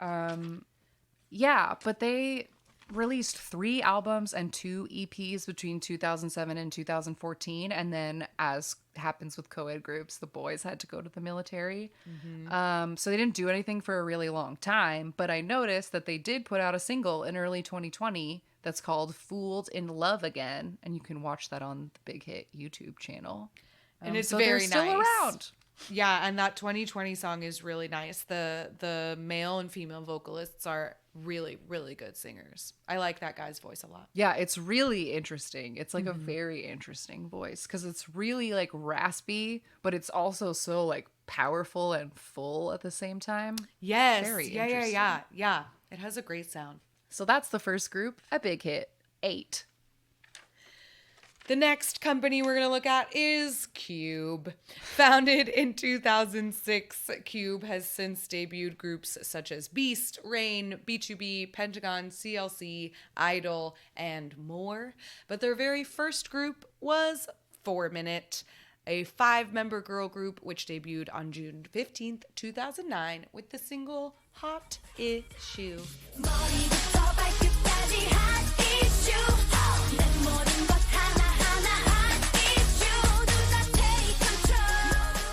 Yeah, but they released 3 albums and 2 EPs between 2007 and 2014. And then, as happens with co-ed groups, the boys had to go to the military. So they didn't do anything for a really long time. But I noticed that they did put out a single in early 2020 that's called Fooled in Love Again. And you can watch that on the Big Hit YouTube channel. And it's so very they're still nice. around. Yeah, and that 2020 song is really nice. The male and female vocalists are really, really good singers. I like that guy's voice a lot. Yeah, it's really interesting. It's like a very interesting voice because it's really like raspy, but it's also so like powerful and full at the same time. Yes. Very Yeah. interesting. Yeah. It has a great sound. So that's the first group, a big hit, 8. The next company we're going to look at is Cube. Founded in 2006, Cube has since debuted groups such as Beast, Rain, B2B, Pentagon, CLC, Idol, and more. But their very first group was 4 Minute, a 5-member girl group which debuted on June 15th, 2009 with the single Hot Issue.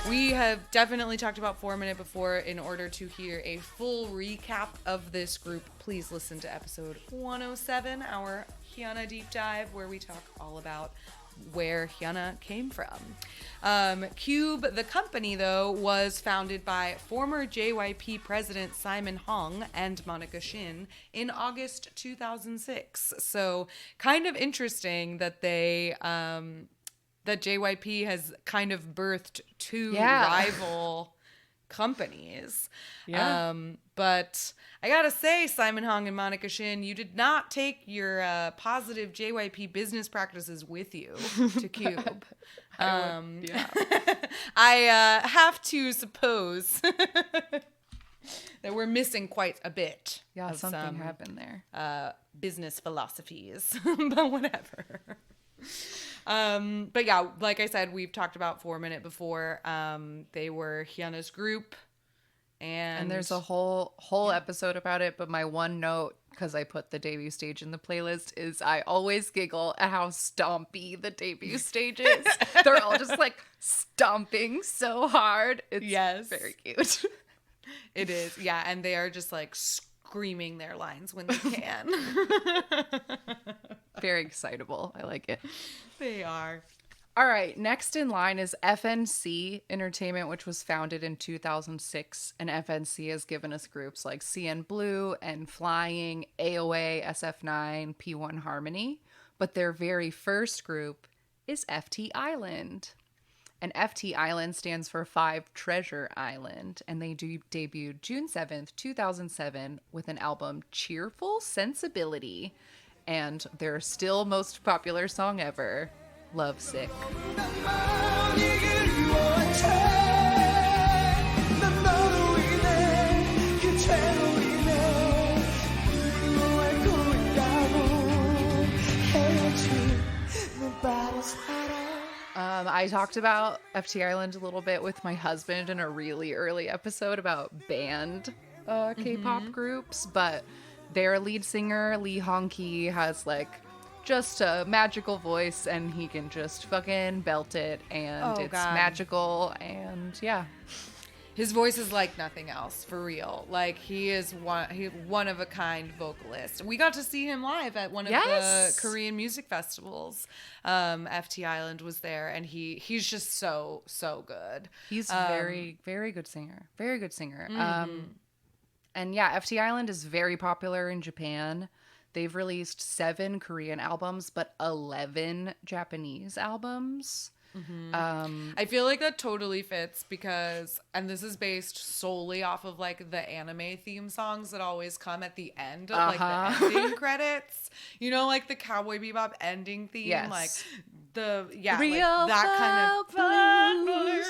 We have definitely talked about 4 Minute before. In order to hear a full recap of this group, please listen to episode 107, our Hyuna deep dive, where we talk all about where Hyuna came from. Cube, the company, though, was founded by former JYP president Simon Hong and Monica Shin in August 2006. So kind of interesting that they... that JYP has kind of birthed 2 rival companies. Yeah. But I gotta say, Simon Hong and Monica Shin, you did not take your positive JYP business practices with you to Cube. I have to suppose that we're missing quite a bit. Yeah, of something some, happened there. business philosophies, but whatever. But yeah, like I said, we've talked about 4 Minute before. They were Hyuna's group, and there's a whole episode about it. But my one note, because I put the debut stage in the playlist, is I always giggle at how stompy the debut stage is. They're all just like stomping so hard. It's very cute. It is, yeah, and they are just like screaming their lines when they can. Very excitable. I like it. They are. All right, next in line is FNC Entertainment, which was founded in 2006. And FNC has given us groups like CN Blue and Flying, AOA, SF9, P1 Harmony. But their very first group is FT Island. And FT Island stands for 5 Treasure Island. And they debuted June 7th, 2007 with an album, Cheerful Sensibility. And their still most popular song ever, Lovesick. I talked about FT Island a little bit with my husband in a really early episode about banned K-pop groups, but their lead singer, Lee Hong-ki, has like just a magical voice and he can just fucking belt it, and it's magical, and yeah. His voice is like nothing else, for real. Like, he is one of a kind vocalist. We got to see him live at one of the Korean music festivals. FT Island was there, and he's just so good. He's very good singer. Very good singer. And yeah, FT Island is very popular in Japan. They've released 7 Korean albums, but 11 Japanese albums. I feel like that totally fits because, and this is based solely off of like the anime theme songs that always come at the end of like the ending credits. You know, like the Cowboy Bebop ending theme, like the Real like that kind of blues.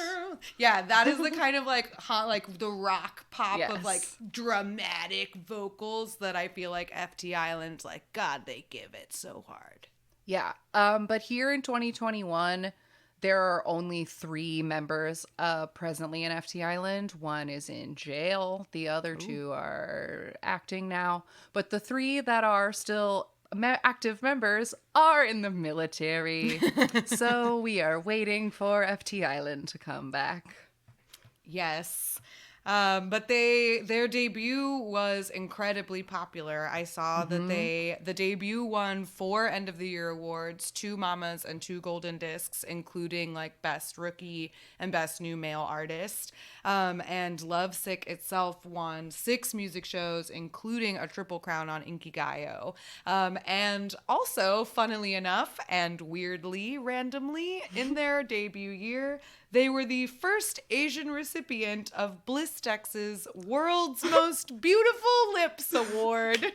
Yeah, that is the kind of like hot, like the rock pop of like dramatic vocals that I feel like FT Island, like, God, they give it so hard. Yeah. But here in 2021, there are only 3 members presently in FT Island. One is in jail. The other 2 are acting now. But the 3 that are still active members are in the military. So we are waiting for FT Island to come back. Yes. But their debut was incredibly popular. I saw that the debut won 4 end of the year awards, 2 Mamas and 2 Golden Discs, including like Best Rookie and Best New Male Artist. And Lovesick itself won 6 music shows, including a Triple Crown on Inkigayo. And also, funnily enough, and weirdly, randomly, in their debut year, they were the first Asian recipient of Blistex's World's Most Beautiful Lips Award.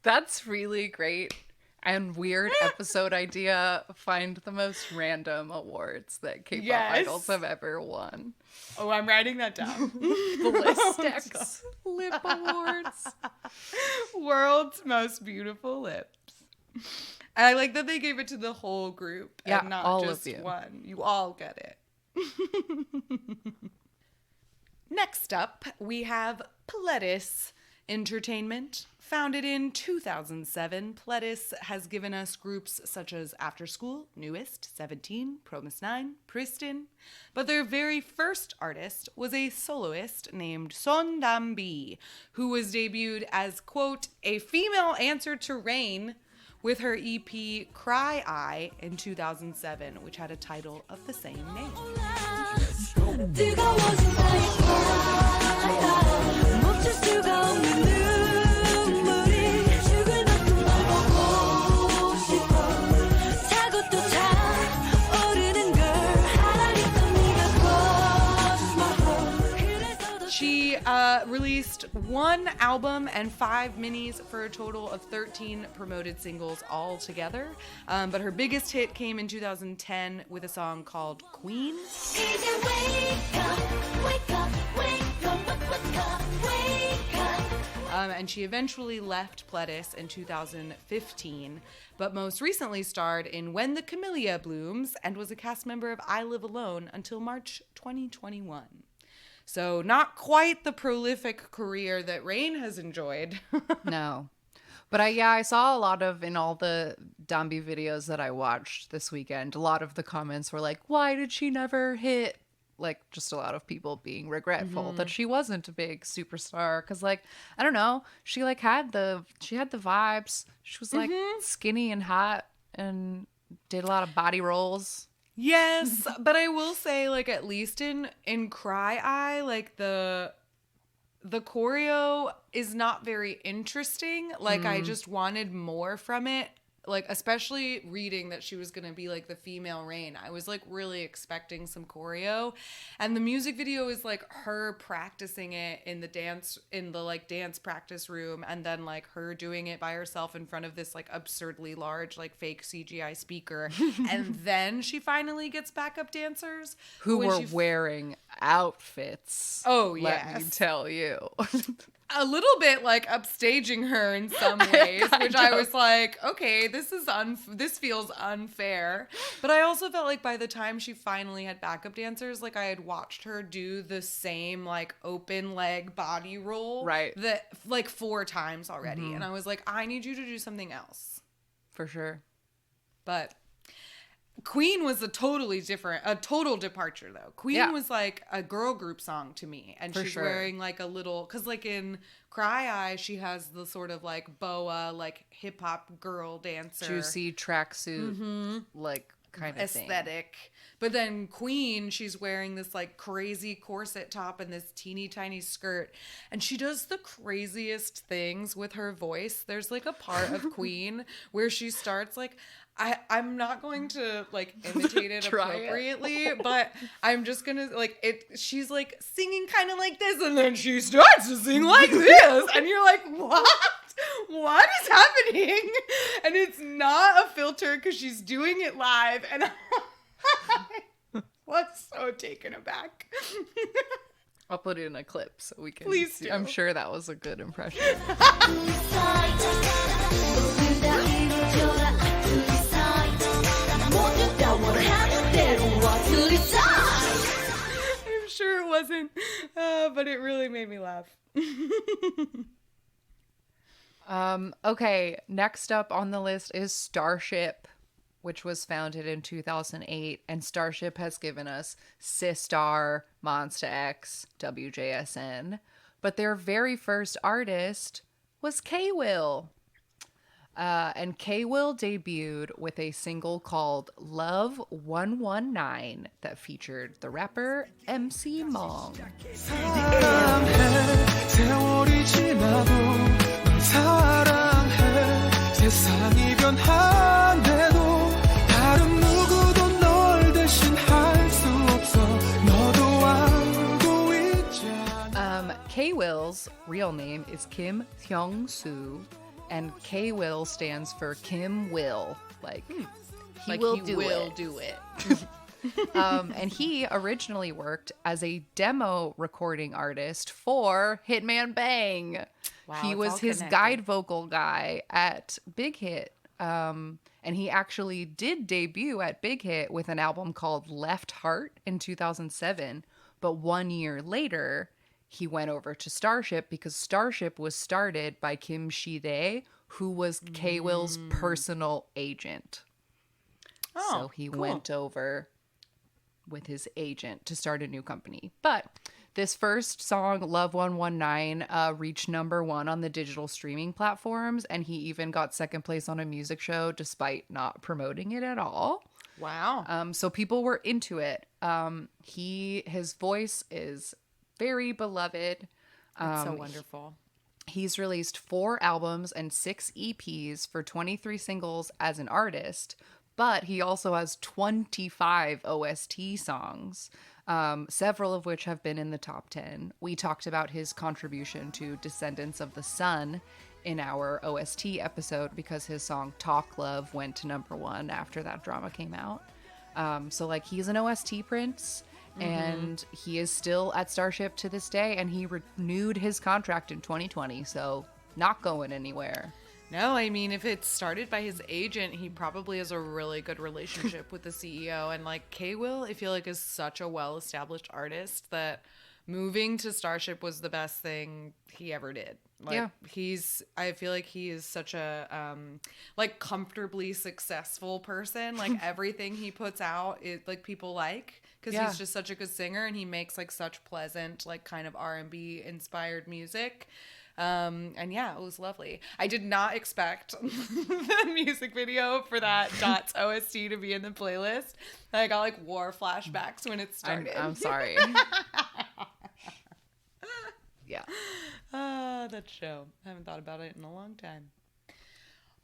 That's really great and weird episode idea. Find the most random awards that K-pop idols have ever won. Oh, I'm writing that down. Blistex Lip Awards. World's Most Beautiful Lips. I like that they gave it to the whole group and not all just of you. one. You all get it. Next up, we have Pledis Entertainment. Founded in 2007, Pledis has given us groups such as After School, Newest, 17, Promise 9, Pristin. But their very first artist was a soloist named Son Dam-bi, who was debuted as, quote, a female answer to Rain, with her EP Cry Eye in 2007, which had a title of the same name. She released 1 album and 5 minis for a total of 13 promoted singles altogether. But her biggest hit came in 2010 with a song called Queen. And she eventually left Pledis in 2015, but most recently starred in When the Camellia Blooms and was a cast member of I Live Alone until March 2021. So not quite the prolific career that Rain has enjoyed. No. But I saw a lot of, in all the Dambi videos that I watched this weekend, a lot of the comments were like, why did she never hit? Like, just a lot of people being regretful that she wasn't a big superstar. Because, like, I don't know, she, like, had the vibes. She was, like, skinny and hot and did a lot of body rolls. Yes, but I will say, like, at least in Cry Eye, like, the choreo is not very interesting. Like, I just wanted more from it. Like, especially reading that she was going to be, like, the female Rain. I was, like, really expecting some choreo. And the music video is, like, her practicing it in the dance practice room. And then, like, her doing it by herself in front of this, like, absurdly large, like, fake CGI speaker. And then she finally gets backup dancers. Who were wearing outfits. Oh, let me yes. tell you. A little bit like upstaging her in some ways, which I was like, okay, this feels unfair. But I also felt like by the time she finally had backup dancers, like I had watched her do the same like open leg body roll, right? That like 4 times already, and I was like, I need you to do something else, for sure. But Queen was a total departure though. Queen was like a girl group song to me, and she's wearing like a little, cause like in Cry Eye she has the sort of like boa, like hip hop girl dancer, juicy tracksuit, like kind of aesthetic. Thing. But then Queen, she's wearing this like crazy corset top and this teeny tiny skirt, and she does the craziest things with her voice. There's like a part of Queen where she starts like, I'm not going to like imitate it appropriately, but I'm just gonna like it. She's like singing kind of like this, and then she starts to sing like this, and you're like, what? What is happening? And it's not a filter because she's doing it live, and I was so taken aback. I'll put it in a clip so we can. Please see. do. I'm sure that was a good impression. wasn't, but it really made me laugh. Okay, next up on the list is Starship, which was founded in 2008, and Starship has given us Sistar, Monsta X, WJSN, but their very first artist was K-Will. And K-Will debuted with a single called Love 119 that featured the rapper MC Mong. 세월이 지나도 널 사랑해 세상이 변한데도 다른 누구도 널 대신할 수 없어 너도 알고 있잖아. K-Will's real name is Kim Hyung-soo, and K-Will stands for Kim Will, like he will do it. And he originally worked as a demo recording artist for Hitman Bang. Wow, He it's was all his connected. guide vocal guy at Big Hit. And he actually did debut at Big Hit with an album called Left Heart in 2007. But 1 year later, he went over to Starship because Starship was started by Kim Shi-dae, who was K-Will's personal agent. So he went over with his agent to start a new company. But this first song, Love 119, reached #1 on the digital streaming platforms, and he even got second place on a music show despite not promoting it at all. Wow. So people were into it. His voice is very beloved. That's so wonderful. He's released 4 albums and 6 EPs for 23 singles as an artist, but he also has 25 OST songs, several of which have been in the top 10. We talked about his contribution to Descendants of the Sun in our OST episode because his song Talk Love went to #1 after that drama came out. So like he's an OST prince. And he is still at Starship to this day, and he renewed his contract in 2020, so not going anywhere. No, I mean, if it's started by his agent, he probably has a really good relationship with the CEO. And like K-Will, I feel like is such a well-established artist that moving to Starship was the best thing he ever did. Like I feel like he is such a like comfortably successful person. Like everything he puts out is like people like, because he's just such a good singer, and he makes like such pleasant, like kind of R&B inspired music. And yeah, it was lovely. I did not expect the music video for that Dots OST to be in the playlist. I got like war flashbacks when it started. I'm sorry. Yeah. That show. I haven't thought about it in a long time.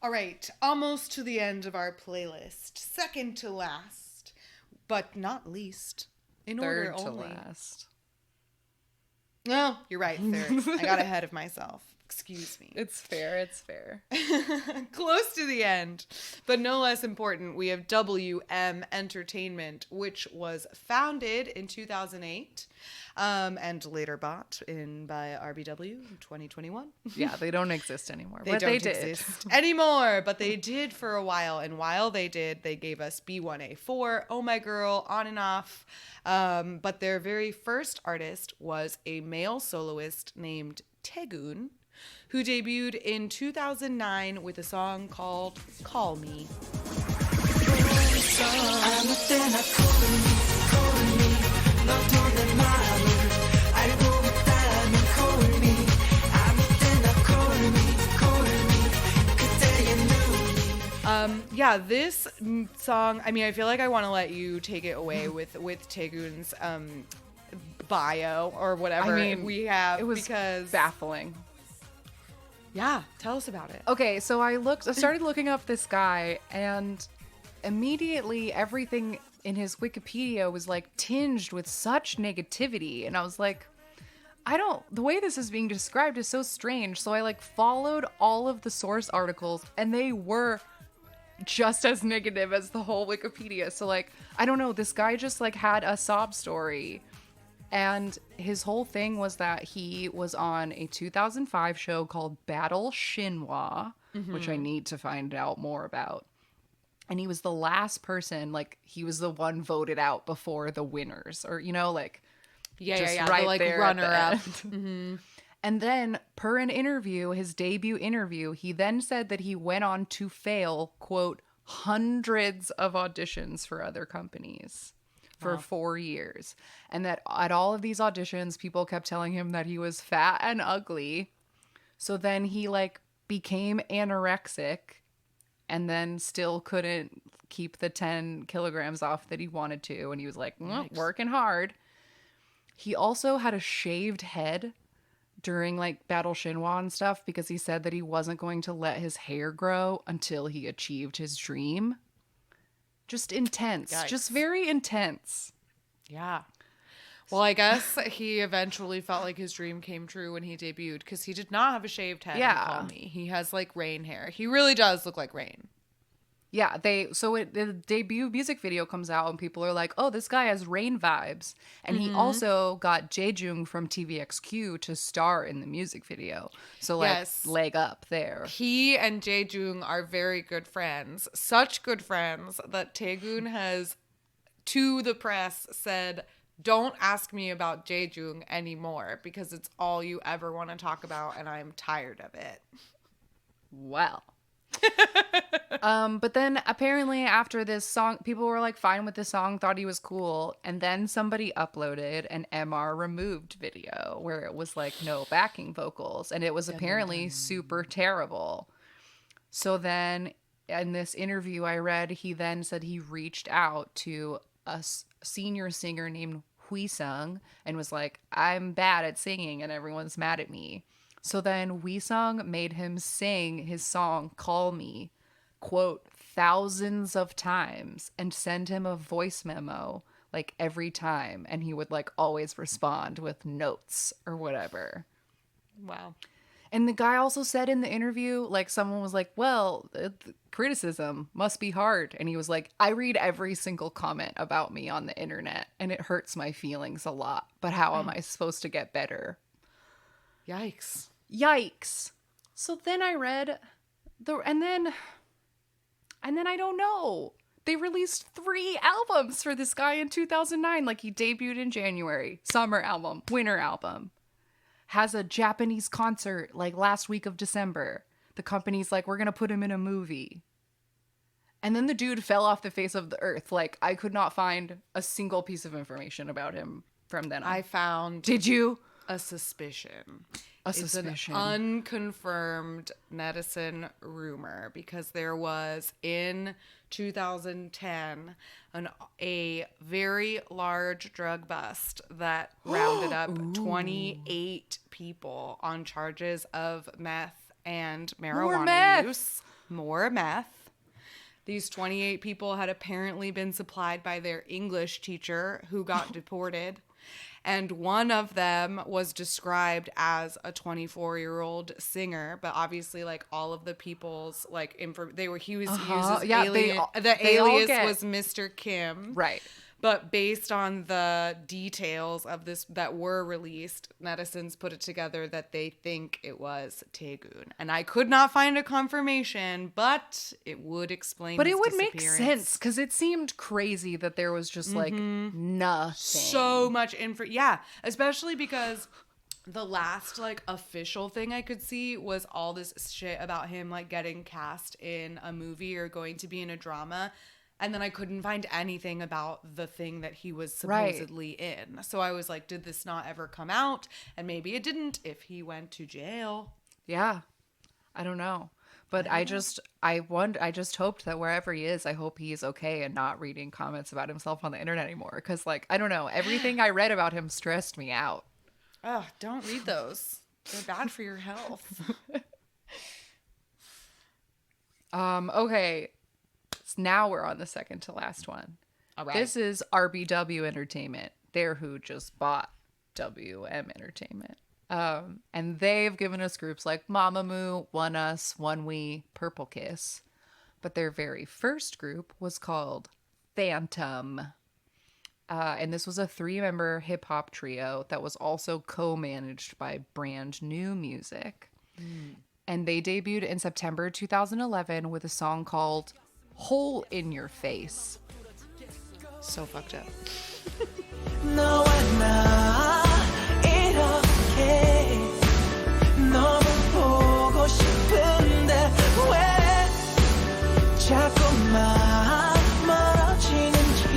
All right, almost to the end of our playlist. Second to last, but not least. In order Third to only. last. No, you're right. Third. I got ahead of myself. Excuse me. It's fair. It's fair. Close to the end, but no less important, we have WM Entertainment, which was founded in 2008 and later bought in by RBW in 2021. Yeah, they don't exist anymore. They but don't they did. exist anymore, but they did for a while. And while they did, they gave us B1A4, Oh My Girl, On and Off. But their very first artist was a male soloist named Taegun, who debuted in 2009 with a song called Call Me. Yeah, this song, I mean, I feel like I want to let you take it away with Taegun's bio or whatever I mean, we have. It was because baffling. Yeah, tell us about it. Okay, so I started looking up this guy, and immediately everything in his Wikipedia was like tinged with such negativity, and I was like, the way this is being described is so strange. So I like followed all of the source articles, and they were just as negative as the whole Wikipedia. So like, I don't know, this guy just like had a sob story. And his whole thing was that he was on a 2005 show called Battle Shinhwa, which I need to find out more about. And he was the last person, like he was the one voted out before the winners, or, you know, like Just The right like there at runner the up. end. Mm-hmm. And then, per an interview, his debut interview, he then said that he went on to fail, quote, hundreds of auditions for other companies for 4 years. And that at all of these auditions, people kept telling him that he was fat and ugly. So then he like became anorexic and then still couldn't keep the 10 kilograms off that he wanted to. And he was like, working hard. He also had a shaved head during like Battle Shinhwa and stuff because he said that he wasn't going to let his hair grow until he achieved his dream. Just intense. Yikes. Just very intense. Yeah. Well, I guess he eventually felt like his dream came true when he debuted because he did not have a shaved head. Yeah. Call me. He has like Rain hair. He really does look like Rain. Yeah, the debut music video comes out and people are like, oh, this guy has Rain vibes. And he also got Jaejung from TVXQ to star in the music video. So like leg up there. He and Jaejung are very good friends. Such good friends that Taegun has, to the press, said, don't ask me about Jaejung anymore because it's all you ever want to talk about and I'm tired of it. Well. But then apparently after this song, people were like fine with the song, thought he was cool, and then somebody uploaded an MR removed video where it was like no backing vocals, and it was apparently super terrible. So then in this interview I read, he then said he reached out to a senior singer named Huisung and was like, I'm bad at singing and everyone's mad at me. So then Huisung made him sing his song Call Me, quote, thousands of times and send him a voice memo like every time, and he would like always respond with notes or whatever. Wow. And the guy also said in the interview, like someone was like, well, criticism must be hard. And he was like, I read every single comment about me on the internet and it hurts my feelings a lot. But how am I supposed to get better? Yikes. So then I read and then I don't know. They released 3 albums for this guy in 2009. Like he debuted in January, summer album, winter album. Has a Japanese concert like last week of December. The company's like, we're going to put him in a movie. And then the dude fell off the face of the earth. Like I could not find a single piece of information about him from then on. I found. Did you? A suspicion. It's an unconfirmed netizen rumor because there was in 2010 a very large drug bust that rounded up 28 people on charges of meth and marijuana use. More meth. These 28 people had apparently been supplied by their English teacher who got deported. And one of them was described as a 24-year-old singer, but obviously, like all of the people's like he was used alien. The alias was Mr. Kim, right? But based on the details of this that were released, netizens put it together that they think it was Taegun. And I could not find a confirmation, but it would explain. But it would make sense because it seemed crazy that there was just like nothing. So much info. Yeah, especially because the last like official thing I could see was all this shit about him like getting cast in a movie or going to be in a drama. And then I couldn't find anything about the thing that he was supposedly in. So I was like, did this not ever come out? And maybe it didn't if he went to jail. Yeah. I don't know. But I just hoped that wherever he is, I hope he's okay and not reading comments about himself on the internet anymore. Because like, I don't know. Everything I read about him stressed me out. Oh, don't read those. They're bad for your health. Okay. Now we're on the second to last one. All right. This is RBW Entertainment. They're who just bought WM Entertainment. And they've given us groups like Mamamoo, One Us, One We, Purple Kiss. But their very first group was called Phantom. And this was a 3-member hip-hop trio that was also co-managed by Brand New Music. And they debuted in September 2011 with a song called Hole in Your Face. So fucked up. 너와 나 자꾸만 멀어지는지.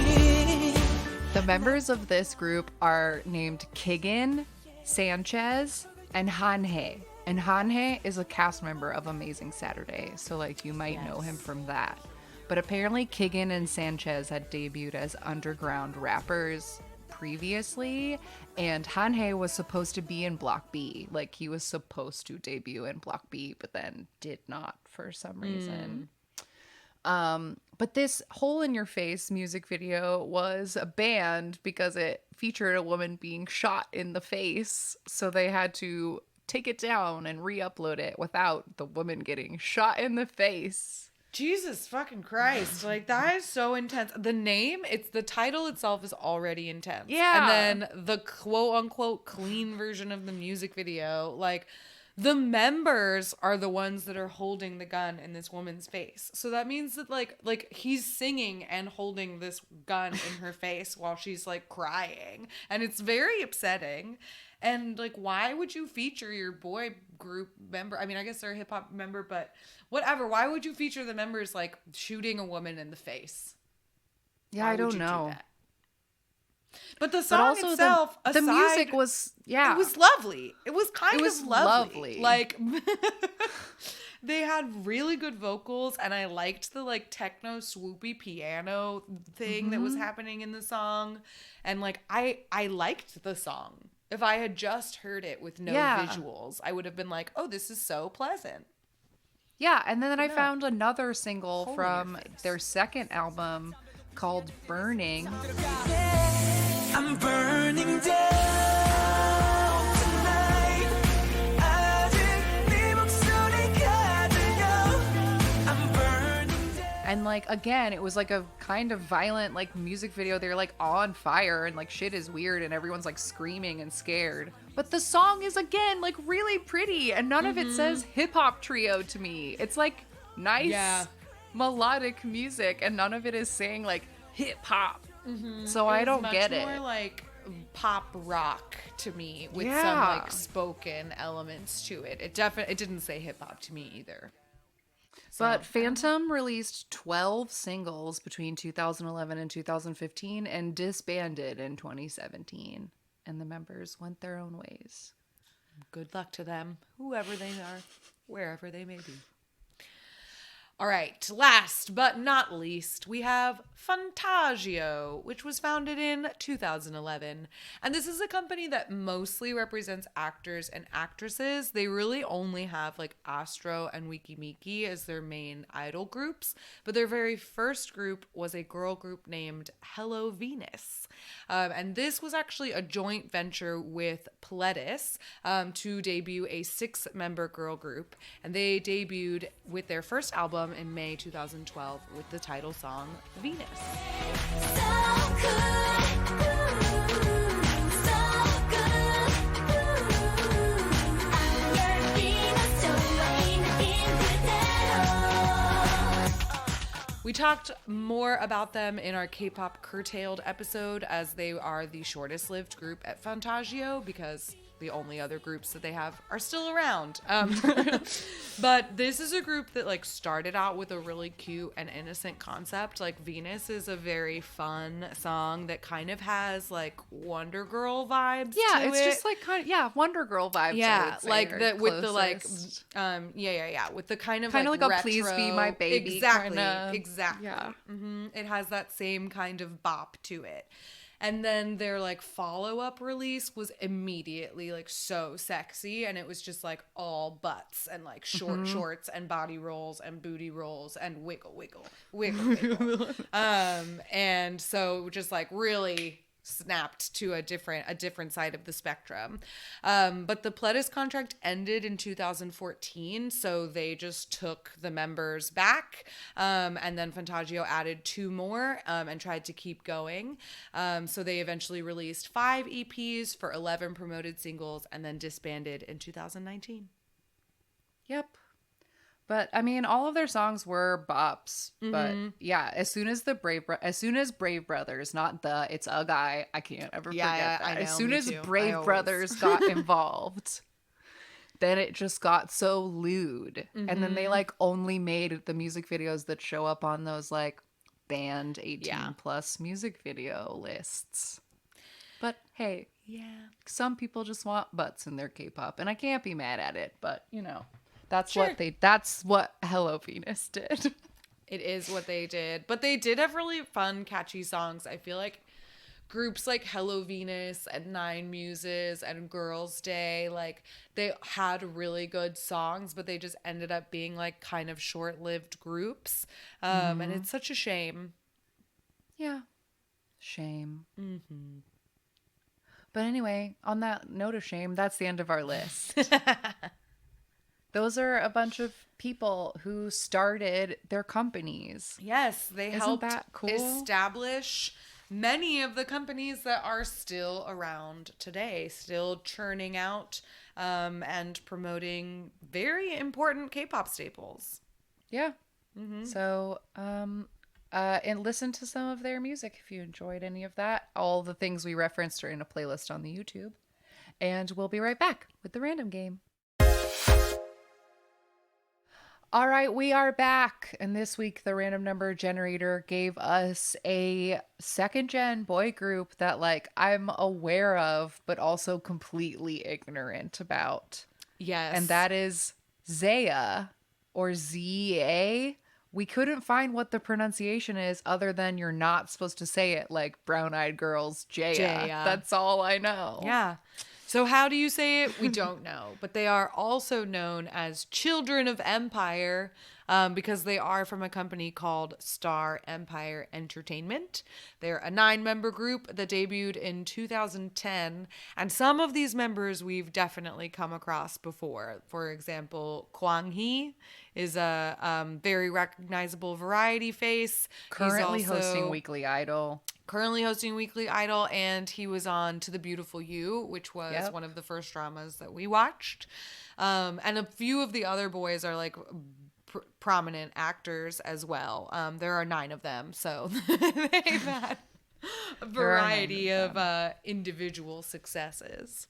The members of this group are named Kigen, Sanchez, and Hanhei. And Hanhei is a cast member of Amazing Saturday, so like you might know him from that. But apparently Kigen and Sanchez had debuted as underground rappers previously, and Hanhei was supposed to be in Block B. Like he was supposed to debut in Block B, but then did not for some reason. But this Hole in Your Face music video was banned because it featured a woman being shot in the face. So they had to take it down and re-upload it without the woman getting shot in the face. Jesus fucking Christ. Like, that is so intense. The name, the title itself is already intense. Yeah. And then the quote unquote clean version of the music video, like, the members are the ones that are holding the gun in this woman's face. So that means that like he's singing and holding this gun in her face while she's like crying. And it's very upsetting. And like, why would you feature your boy group member? I mean, I guess they're a hip hop member, but whatever. Why would you feature the members like shooting a woman in the face? Yeah, Why I don't would you do know. that? But the song itself, the music was, it was lovely. It was kind of lovely. lovely. Like, they had really good vocals, and I liked the like techno swoopy piano thing that was happening in the song. And like, I liked the song. If I had just heard it with no visuals, I would have been like, oh, this is so pleasant. Yeah, and then I found another single from their second album called Burning. I'm burning down tonight. 아직 네 목소리가 들려. I'm burning down. And like, again, it was like a kind of violent like music video. They're like on fire and like shit is weird and everyone's like screaming and scared. But the song is again like really pretty and none of it says hip hop trio to me. It's like nice melodic music and none of it is saying like hip hop. So I don't get it. More like pop rock to me with some like spoken elements to it. It didn't say hip hop to me either. But Phantom released 12 singles between 2011 and 2015 and disbanded in 2017. And the members went their own ways. Good luck to them, whoever they are, wherever they may be. All right, last but not least, we have Fantagio, which was founded in 2011. And this is a company that mostly represents actors and actresses. They really only have like Astro and Wikimiki as their main idol groups. But their very first group was a girl group named Hello Venus. And this was actually a joint venture with Pledis to debut a 6-member girl group. And they debuted with their first album in May 2012 with the title song Venus. We talked more about them in our K-pop curtailed episode, as they are the shortest lived group at Fantagio because the only other groups that they have are still around. But this is a group that like started out with a really cute and innocent concept. Like Venus is a very fun song that kind of has like Wonder Girl vibes. Yeah, to it's it. just like Wonder Girl vibes. Yeah, I would say, like are the with the like closest. with the kind of like retro, a Please Be My Baby. Exactly. Yeah. It has that same kind of bop to it. And then their like follow-up release was immediately like so sexy, and it was just like all butts and like short shorts and body rolls and booty rolls and wiggle wiggle wiggle. And so just like really snapped to a different side of the spectrum. But the Pledis contract ended in 2014, so they just took the members back, and then Fantagio added 2 more and tried to keep going. So they eventually released 5 EPs for 11 promoted singles and then disbanded in 2019. Yep. But I mean, all of their songs were bops. But yeah, as soon as Brave Brothers, not it's a guy, I can't ever forget that. I know, as soon me as too. Brave Brothers got involved, then it just got so lewd. And then they like only made the music videos that show up on those like banned 18 plus music video lists. But hey, some people just want butts in their K-pop, and I can't be mad at it, but you know, that's what Hello Venus did. It is what they did. But they did have really fun, catchy songs. I feel like groups like Hello Venus and Nine Muses and Girls' Day, like they had really good songs, but they just ended up being like kind of short-lived groups. And it's such a shame. Yeah. Shame. But anyway, on that note of shame, that's the end of our list. Those are a bunch of people who started their companies. Yes, they Isn't helped that cool? establish many of the companies that are still around today, still churning out and promoting very important K-pop staples. Yeah. So, and listen to some of their music if you enjoyed any of that. All the things we referenced are in a playlist on the YouTube. And we'll be right back with the random game. All right, we are back. And this week, the random number generator gave us a second gen boy group that like I'm aware of, but also completely ignorant about. Yes. And that is Zaya or Z-A. We couldn't find what the pronunciation is other than you're not supposed to say it like Brown Eyed Girls Jaya. That's all I know. Yeah. So how do you say it? We don't know. But they are also known as Children of Empire because they are from a company called Star Empire Entertainment. They're a 9-member group that debuted in 2010. And some of these members we've definitely come across before. For example, Kwang Hee is a very recognizable variety face. Currently hosting Weekly Idol. And he was on To the Beautiful You, which was one of the first dramas that we watched. And a few of the other boys are like prominent actors as well. There are 9 of them, so they've had a variety of individual successes.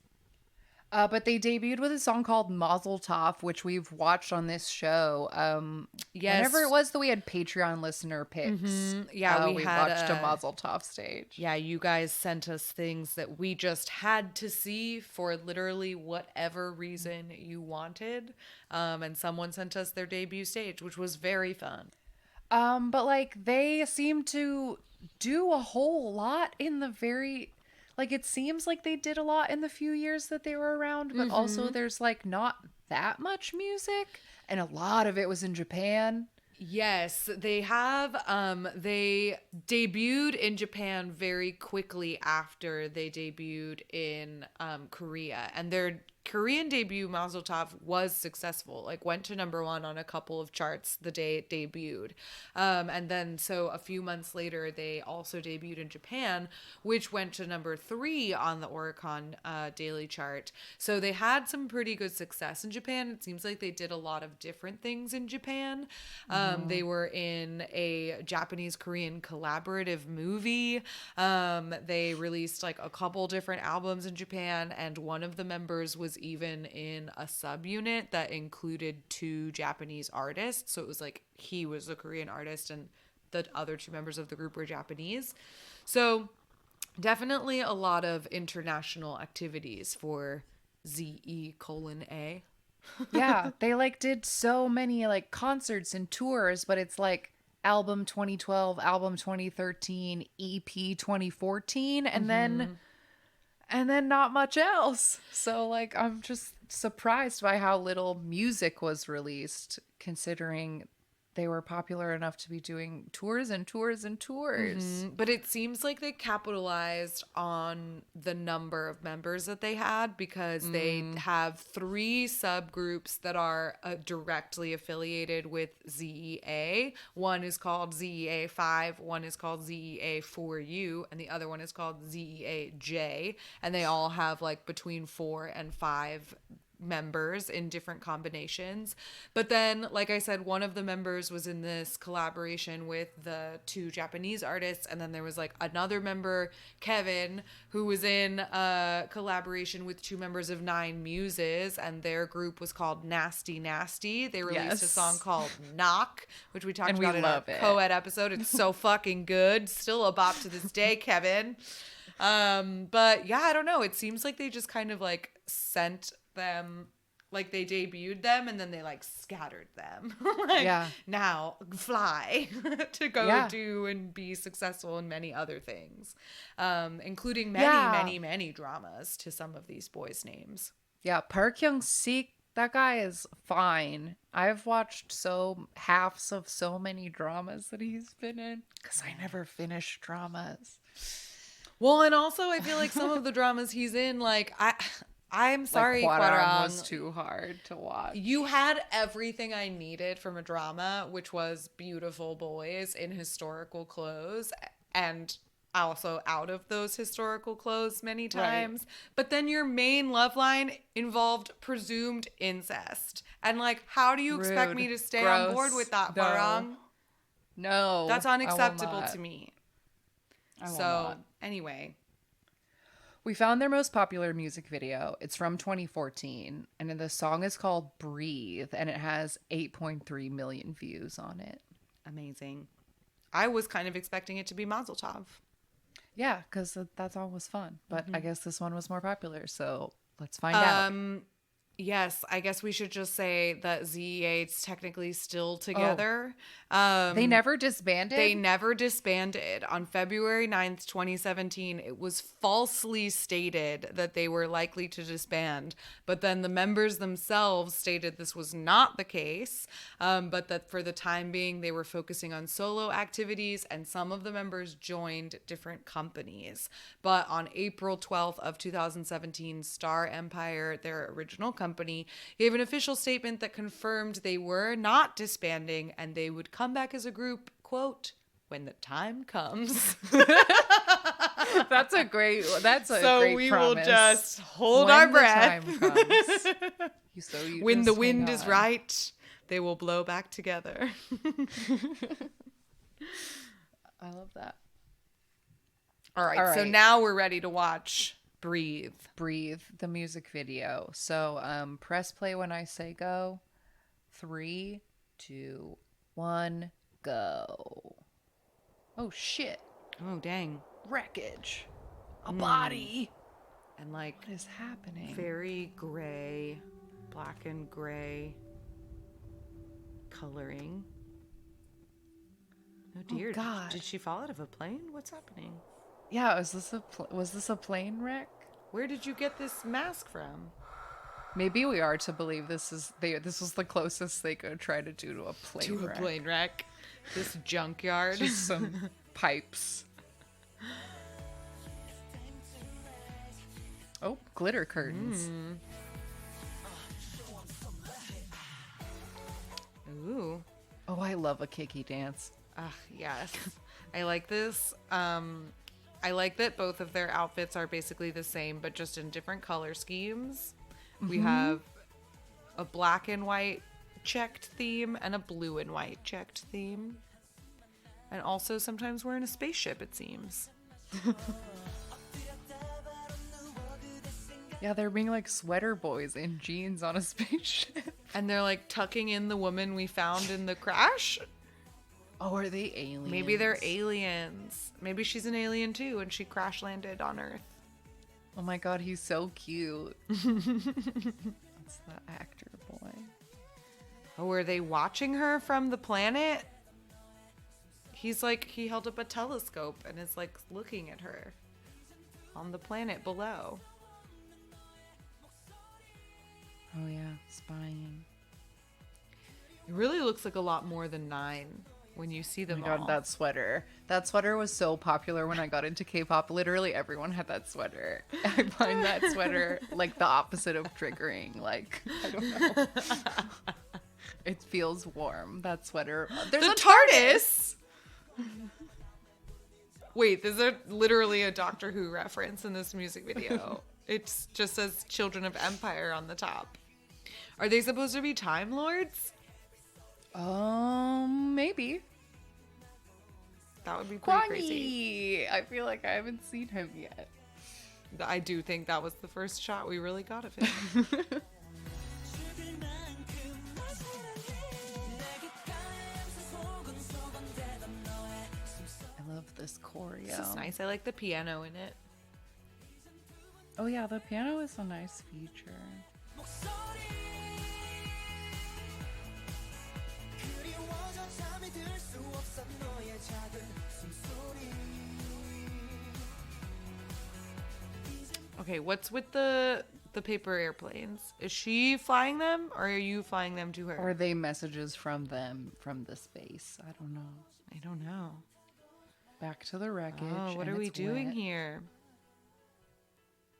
But they debuted with a song called Mazel Tov, which we've watched on this show. Yes. Whenever it was that we had Patreon listener picks. Yeah, we watched a Mazel Tov stage. Yeah, you guys sent us things that we just had to see for literally whatever reason you wanted. And someone sent us their debut stage, which was very fun. But like they seem to do a whole lot in the very... Like, it seems like they did a lot in the few years that they were around, but also there's, like, not that much music, and a lot of it was in Japan. Yes, they have. They debuted in Japan very quickly after they debuted in Korea, and their Korean debut, Mazel Tov, was successful. Like, went to number 1 on a couple of charts the day it debuted. And then, so a few months later, they also debuted in Japan, which went to number 3 on the Oricon daily chart. So they had some pretty good success in Japan. It seems like they did a lot of different things in Japan. They were in a Japanese-Korean collaborative movie. They released like a couple different albums in Japan, and one of the members was even in a subunit that included 2 Japanese artists. So it was like he was a Korean artist and the other 2 members of the group were Japanese. So definitely a lot of international activities for ZE:A. Yeah, they like did so many like concerts and tours, but it's like album 2012, album 2013, EP 2014, and then not much else. So like I'm just surprised by how little music was released, considering they were popular enough to be doing tours and tours and tours. But it seems like they capitalized on the number of members that they had, because they have 3 subgroups that are directly affiliated with ZEA. One is called ZEA5, one is called ZEA4U, and the other one is called ZEAJ. And they all have like between 4 and 5 members in different combinations. But then, like I said, one of the members was in this collaboration with the 2 Japanese artists, and then there was like another member, Kevin, who was in a collaboration with 2 members of 9 Muses, and their group was called Nasty Nasty. They released a song called Knock, which we talked about in our co-ed episode. It's so fucking good. Still a bop to this day, Kevin. But yeah, I don't know. It seems like they just kind of like sent them, like they debuted them and then they like scattered them. Like, now fly to go do and be successful in many other things, including many dramas to some of these boys' names. Yeah, Park Hyung-sik, that guy is fine. I've watched halves of so many dramas that he's been in because I never finish dramas. Well, and also I feel like some of the dramas he's in, like I'm sorry, like Hwarang was too hard to watch. You had everything I needed from a drama, which was beautiful boys in historical clothes and also out of those historical clothes many times. Right. But then your main love line involved presumed incest. And like, how do you expect me to stay on board with that, Hwarang? No. That's unacceptable to me. Anyway. We found their most popular music video. It's from 2014, and the song is called Breathe, and it has 8.3 million views on it. Amazing. I was kind of expecting it to be Mazel Tov. Yeah, because that song was fun, but I guess this one was more popular, so let's find out. Yes, I guess we should just say that ZE8's technically still together. They never disbanded? They never disbanded. On February 9th, 2017, it was falsely stated that they were likely to disband. But then the members themselves stated this was not the case, but that for the time being, they were focusing on solo activities, and some of the members joined different companies. But on April 12th of 2017, Star Empire, their original company, gave an official statement that confirmed they were not disbanding and they would come back as a group, quote, when the time comes. That's a great so we promise. Will just hold when our breath. The time comes. When the wind is right, they will blow back together. I love that. All right, so now we're ready to watch Breathe, the music video. So press play when I say go. 3, 2, 1, go. Oh shit. Oh dang. Wreckage. A body. And like, what is happening? Very gray, black and gray coloring. Oh dear. Oh, God. Did she fall out of a plane? What's happening? Yeah, was this a plane wreck? Where did you get this mask from? Maybe we are to believe this was the closest they could try to do to a plane wreck. This junkyard. Just some pipes. Oh, glitter curtains. Ooh. Oh, I love a kicky dance. Yes. I like this. I like that both of their outfits are basically the same, but just in different color schemes. We have a black and white checked theme and a blue and white checked theme. And also sometimes we're in a spaceship, it seems. Yeah, they're being like sweater boys in jeans on a spaceship. And they're like tucking in the woman we found in the crash. Oh, are they aliens? Maybe they're aliens. Maybe she's an alien too and she crash landed on Earth. Oh my god, he's so cute. That's the actor boy. Oh, are they watching her from the planet? He's like, he held up a telescope and is like looking at her on the planet below. Oh yeah, spying. It really looks like a lot more than 9. When you see them all. That sweater was so popular when I got into K-pop. Literally everyone had that sweater. I find that sweater like the opposite of triggering. Like, I don't know. It feels warm. That sweater. There's a TARDIS. Wait, there's literally a Doctor Who reference in this music video. It just says Children of Empire on the top. Are they supposed to be Time Lords? Maybe. That would be pretty crazy. Kwangi! I feel like I haven't seen him yet. I do think that was the first shot we really got of him. I love this choreo. This is nice. I like the piano in it. Oh yeah, the piano is a nice feature. Okay, what's with the paper airplanes? Is she flying them, or are you flying them to her? Or are they messages from them from the space? I don't know. I don't know. Back to the wreckage. Oh, what and are we it's doing wet. here?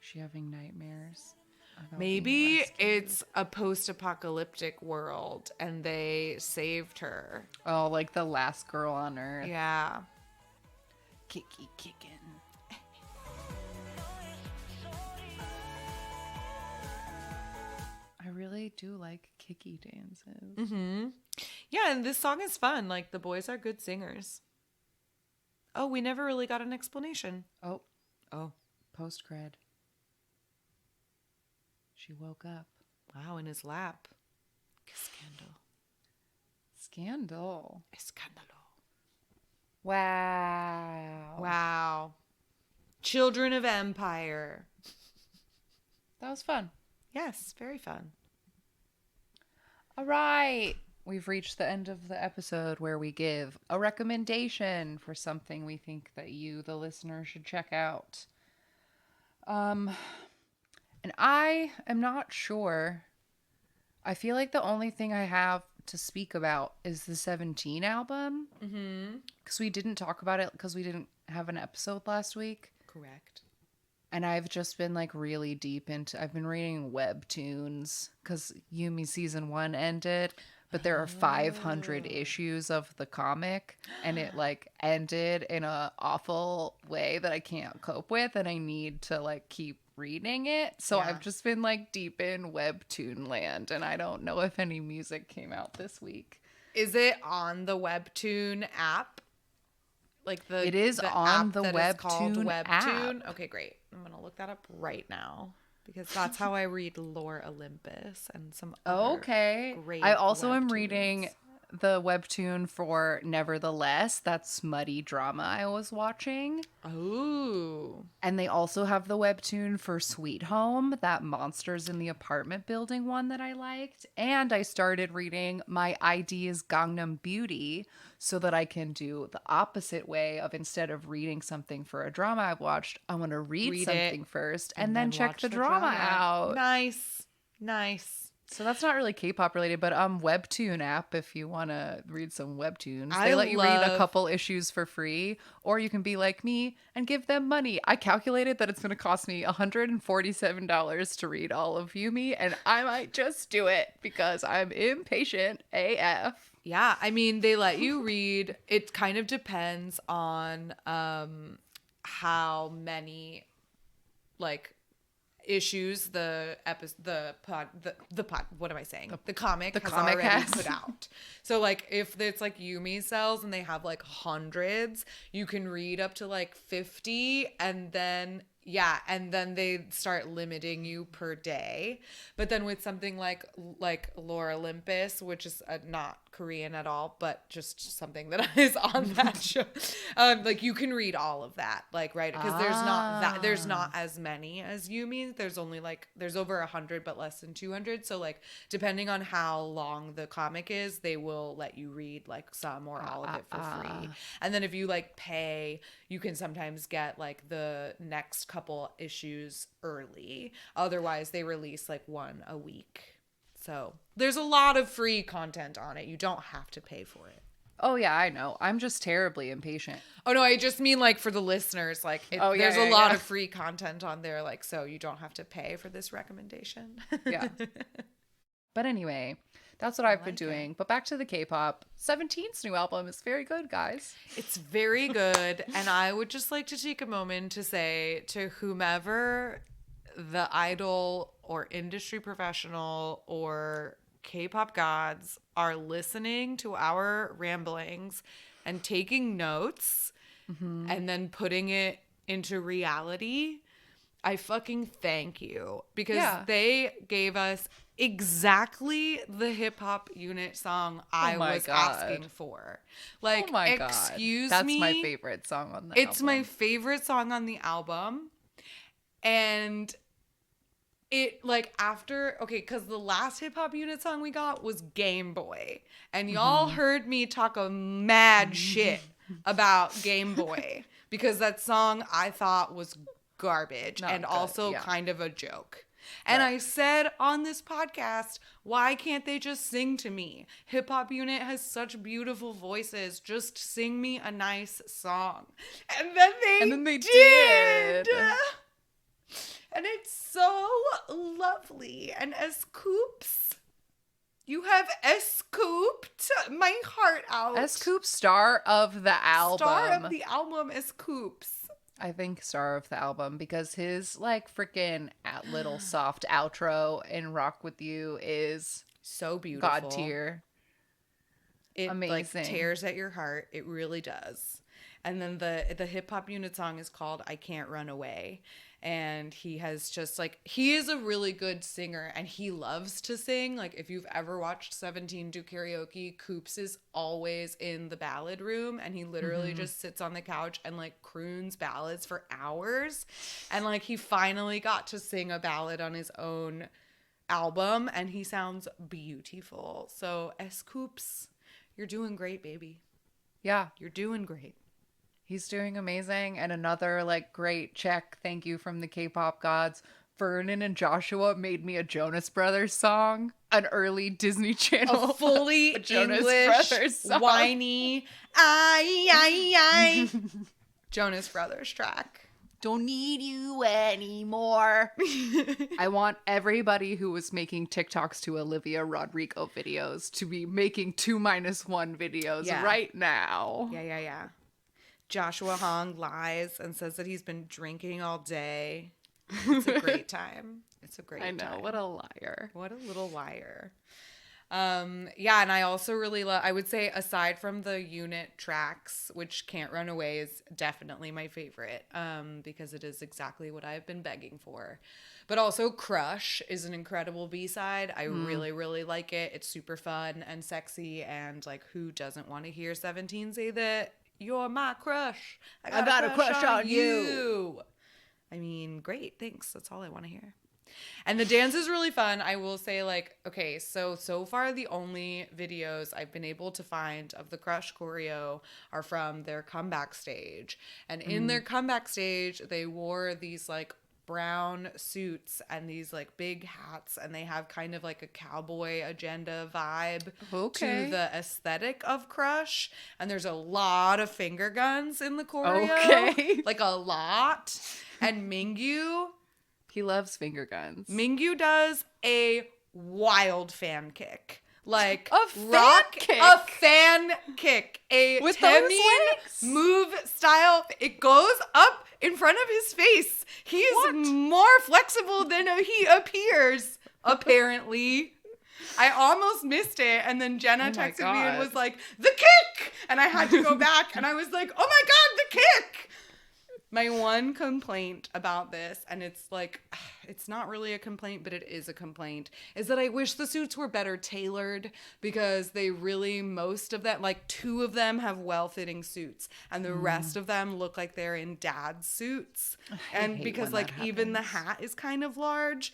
Is she having nightmares? about Maybe being rescued? it's a post-apocalyptic world and they saved her. Oh, like the last girl on Earth. Yeah. Kiki kicking. I really do like Kiki dances. Mm-hmm. Yeah, and this song is fun. Like, the boys are good singers. Oh, we never really got an explanation. Oh, Oh, post cred. She woke up. wow, in his lap. Scandal. Scandal. Escándalo. Wow. Wow. Children of Empire. That was fun. Yes, very fun. All right. We've reached the end of the episode where we give a recommendation for something we think that you, the listener, should check out. And I am not sure. I feel like the only thing I have to speak about is the 17 album. Mm-hmm. Because we didn't talk about it because we didn't have an episode last week. Correct. And I've just been like really deep into, I've been reading webtoons because Yumi season 1 ended, but there are 500 issues of the comic and it like ended in a awful way that I can't cope with and I need to like keep reading it. So Yeah. I've just been like deep in webtoon land and I don't know if any music came out this week. Is it on the Webtoon app? Like the It is the on app the that is called Webtoon Webtoon? app. Okay, great. I'm gonna look that up right now because that's how I read Lore Olympus and some other Okay. great I also am webtoons. reading the webtoon for Nevertheless, that smutty drama I was watching. Oh. And they also have the webtoon for Sweet Home, that monsters in the apartment building one that I liked. And I started reading My ID is Gangnam Beauty so that I can do the opposite way of instead of reading something for a drama I've watched, I want to read Read something it first and then check watch the drama out. Nice. Nice. So that's not really K-pop related, but Webtoon app if you want to read some webtoons. I They let you read a love- couple issues for free, or you can be like me and give them money. I calculated that it's going to cost me $147 to read all of Yumi, and I might just do it because I'm impatient AF. Yeah, I mean, they let you read. It kind of depends on how many like issues the what am I saying? The comic has comic already has. put out. So like if it's like Yumi cells and they have like hundreds, you can read up to like 50 and then they start limiting you per day. But then with something like Lore Olympus, which is not Korean at all, but just something that is on that show, like you can read all of that, like right, because there's not as many as Yumi. There's only there's over 100, but less than 200. So like depending on how long the comic is, they will let you read like some or all of it for free. And then if you like pay, you can sometimes get like the next couple issues early. Otherwise, they release like one a week. So there's a lot of free content on it. You don't have to pay for it. Oh yeah, I know. I'm just terribly impatient. Oh no, I just mean like for the listeners, like there's a lot of free content on there, like so you don't have to pay for this recommendation. Yeah. But anyway, that's what I've been doing. But back to the K-pop. 17's new album is very good, guys. It's very good. And I would just like to take a moment to say to whomever the idol or industry professional or K-pop gods are listening to our ramblings and taking notes and then putting it into reality, I fucking thank you, because they gave us exactly the hip hop unit song I was asking for. Like, excuse That's me. my favorite song on the album. It's my favorite song on the album. And it, like, after, okay, because the last hip hop unit song we got was Game Boy. And y'all heard me talk a mad shit about Game Boy, because that song I thought was garbage and also kind of a joke. And I said on this podcast, why can't they just sing to me? Hip Hop Unit has such beautiful voices. Just sing me a nice song. And then they did. And it's so lovely. And Scoops, you have scooped my heart out. Scoop, star of the album. Star of the album, Scoops. I think star of the album, because his like freaking little soft outro in Rock With You is so beautiful. God tier. It amazing. Like tears at your heart. It really does. And then the hip hop unit song is called I Can't Run Away. And he has just like, he is a really good singer and he loves to sing. Like, if you've ever watched 17 do karaoke, Coops is always in the ballad room and he literally just sits on the couch and like croons ballads for hours. And like, he finally got to sing a ballad on his own album and he sounds beautiful. So Coops, you're doing great, baby. Yeah. You're doing great. He's doing amazing. And another like great check. Thank you from the K-pop gods. Vernon and Joshua made me a Jonas Brothers song. An early Disney Channel. A fully Jonas English, Brothers song. whiny, I. Jonas Brothers track. Don't need you anymore. I want everybody who was making TikToks to Olivia Rodrigo videos to be making 2-1 videos right now. Yeah. Joshua Hong lies and says that he's been drinking all day. It's a great time. It's a great time. I know. What a liar. What a little liar. Yeah, and I also really love, I would say aside from the unit tracks, which Can't Run Away is definitely my favorite, because it is exactly what I've been begging for. But also Crush is an incredible B-side. I really, really like it. It's super fun and sexy, and like, who doesn't want to hear 17 say that? You're my crush. I got a crush on you. I mean, great. Thanks. That's all I want to hear. And the dance is really fun. I will say, like, okay, so far the only videos I've been able to find of the Crush choreo are from their comeback stage. And in their comeback stage, they wore these, like, brown suits and these like big hats, and they have kind of like a cowboy agenda vibe to the aesthetic of Crush. And there's a lot of finger guns in the choreo, like a lot. And Mingyu, he loves finger guns. Mingyu does a wild fan kick. Like a fan kick, a with Taemin move style. It goes up in front of his face. He's more flexible than he appears, apparently. I almost missed it, and then Jenna texted me and was like, "The kick!" And I had to go back, and I was like, "Oh my god, the kick!" My one complaint about this, and it's like, it's not really a complaint, but it is a complaint, is that I wish the suits were better tailored, because they really, most of them, like 2 of them have well-fitting suits, and the rest of them look like they're in dad's suits. And because like even the hat is kind of large.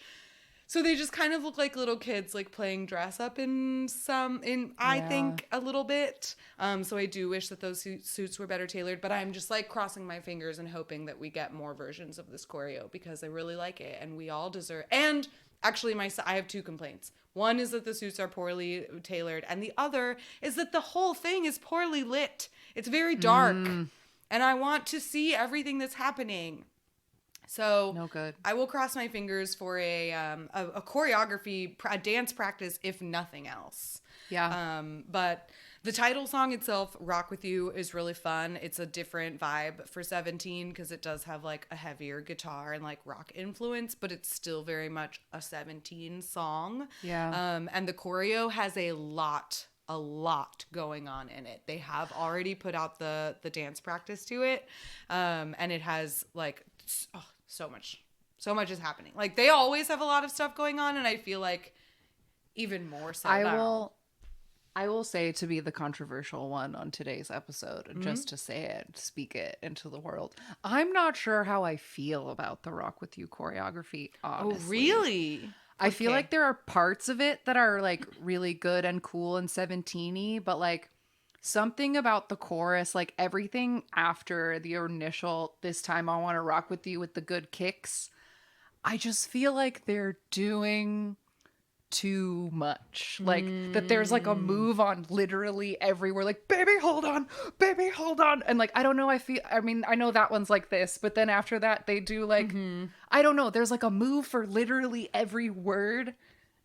So they just kind of look like little kids, like playing dress up I think a little bit. So I do wish that those suits were better tailored, but I'm just like crossing my fingers and hoping that we get more versions of this choreo, because I really like it and we all deserve. And actually I have 2 complaints. One is that the suits are poorly tailored, and the other is that the whole thing is poorly lit. It's very dark, and I want to see everything that's happening. So no good. I will cross my fingers for a choreography, a dance practice, if nothing else. Yeah. But The title song itself, Rock With You, is really fun. It's a different vibe for 17 because it does have like a heavier guitar and like rock influence, but it's still very much a 17 song. Yeah. And the choreo has a lot going on in it. They have already put out the dance practice to it. And it has like so much is happening. Like they always have a lot of stuff going on, and I feel like even more so now. I will say, to be the controversial one on today's episode, and just to say it, speak it into the world, I'm not sure how I feel about the Rock With You choreography, honestly. Oh, really? I feel like there are parts of it that are like really good and cool and 17y, but like something about the chorus, like everything after the initial "This Time I Want to Rock With You" with the good kicks, I just feel like they're doing too much. Like that there's like a move on literally everywhere, like baby hold on, and like I don't know, I mean I know that one's like this, but then after that they do like I don't know, there's like a move for literally every word,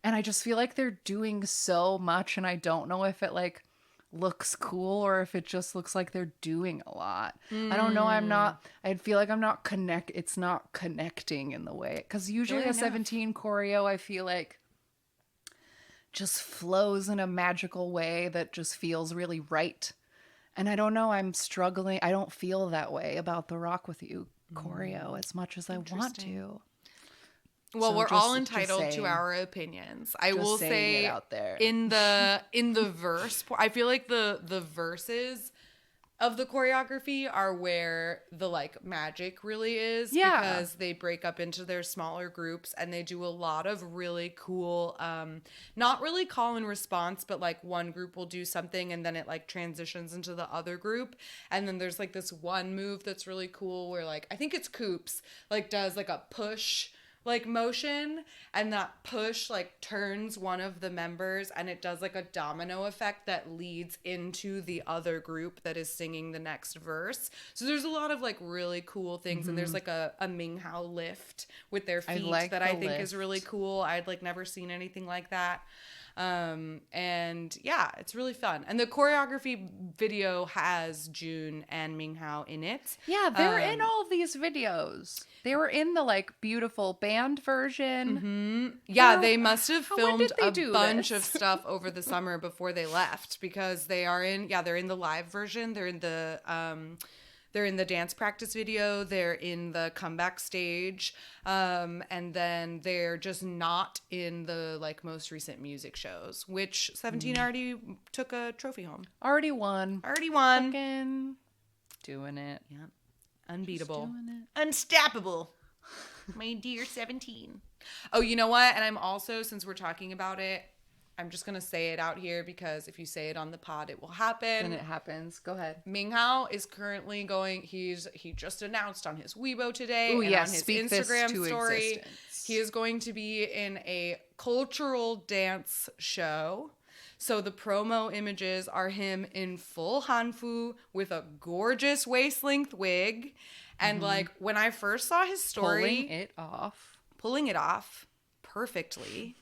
and I just feel like they're doing so much, and I don't know if it like looks cool or if it just looks like they're doing a lot. I don't know, I feel like I'm not it's not connecting in the way, because usually a 17 choreo I feel like just flows in a magical way that just feels really right. And I don't know, I'm struggling. I don't feel that way about the Rock With You choreo as much as I want to. Well, So we're just- all just entitled to saying. our opinions. I Just will saying say it out there. in the verse, I feel like the verses of the choreography are where the like magic really is, Yeah. because they break up into their smaller groups and they do a lot of really cool not really call and response, but like one group will do something and then it like transitions into the other group, and then there's like this one move that's really cool where like I think it's Coops like does like a push like motion, and that push like turns one of the members and it does like a domino effect that leads into the other group that is singing the next verse. So there's a lot of like really cool things, and there's like a Ming Hao lift with their feet like that the I think is lift. really cool. I'd like never seen anything like that. And yeah, it's really fun. And the choreography video has June and Ming Hao in it. Yeah, they're in all of these videos. They were in the like beautiful band version. Yeah, How- they must have when filmed did they a do bunch this? of stuff over the summer before they left, because they're in the live version. They're in the dance practice video. They're in the comeback stage. And then they're just not in the like most recent music shows, which 17 already took a trophy home. Already won. Fucking doing it. Yeah. Unbeatable. Just doing Unstoppable. My dear 17. Oh, you know what? And I'm also, since we're talking about it, I'm just going to say it out here because if you say it on the pod, it will happen. And it happens. Go ahead. Ming Hao is currently going, he just announced on his Weibo today Ooh, and yes, on his speak this Instagram to story, existence. he is going to be in a cultural dance show. So the promo images are him in full hanfu with a gorgeous waist-length wig. And like when I first saw his story, pulling it off perfectly,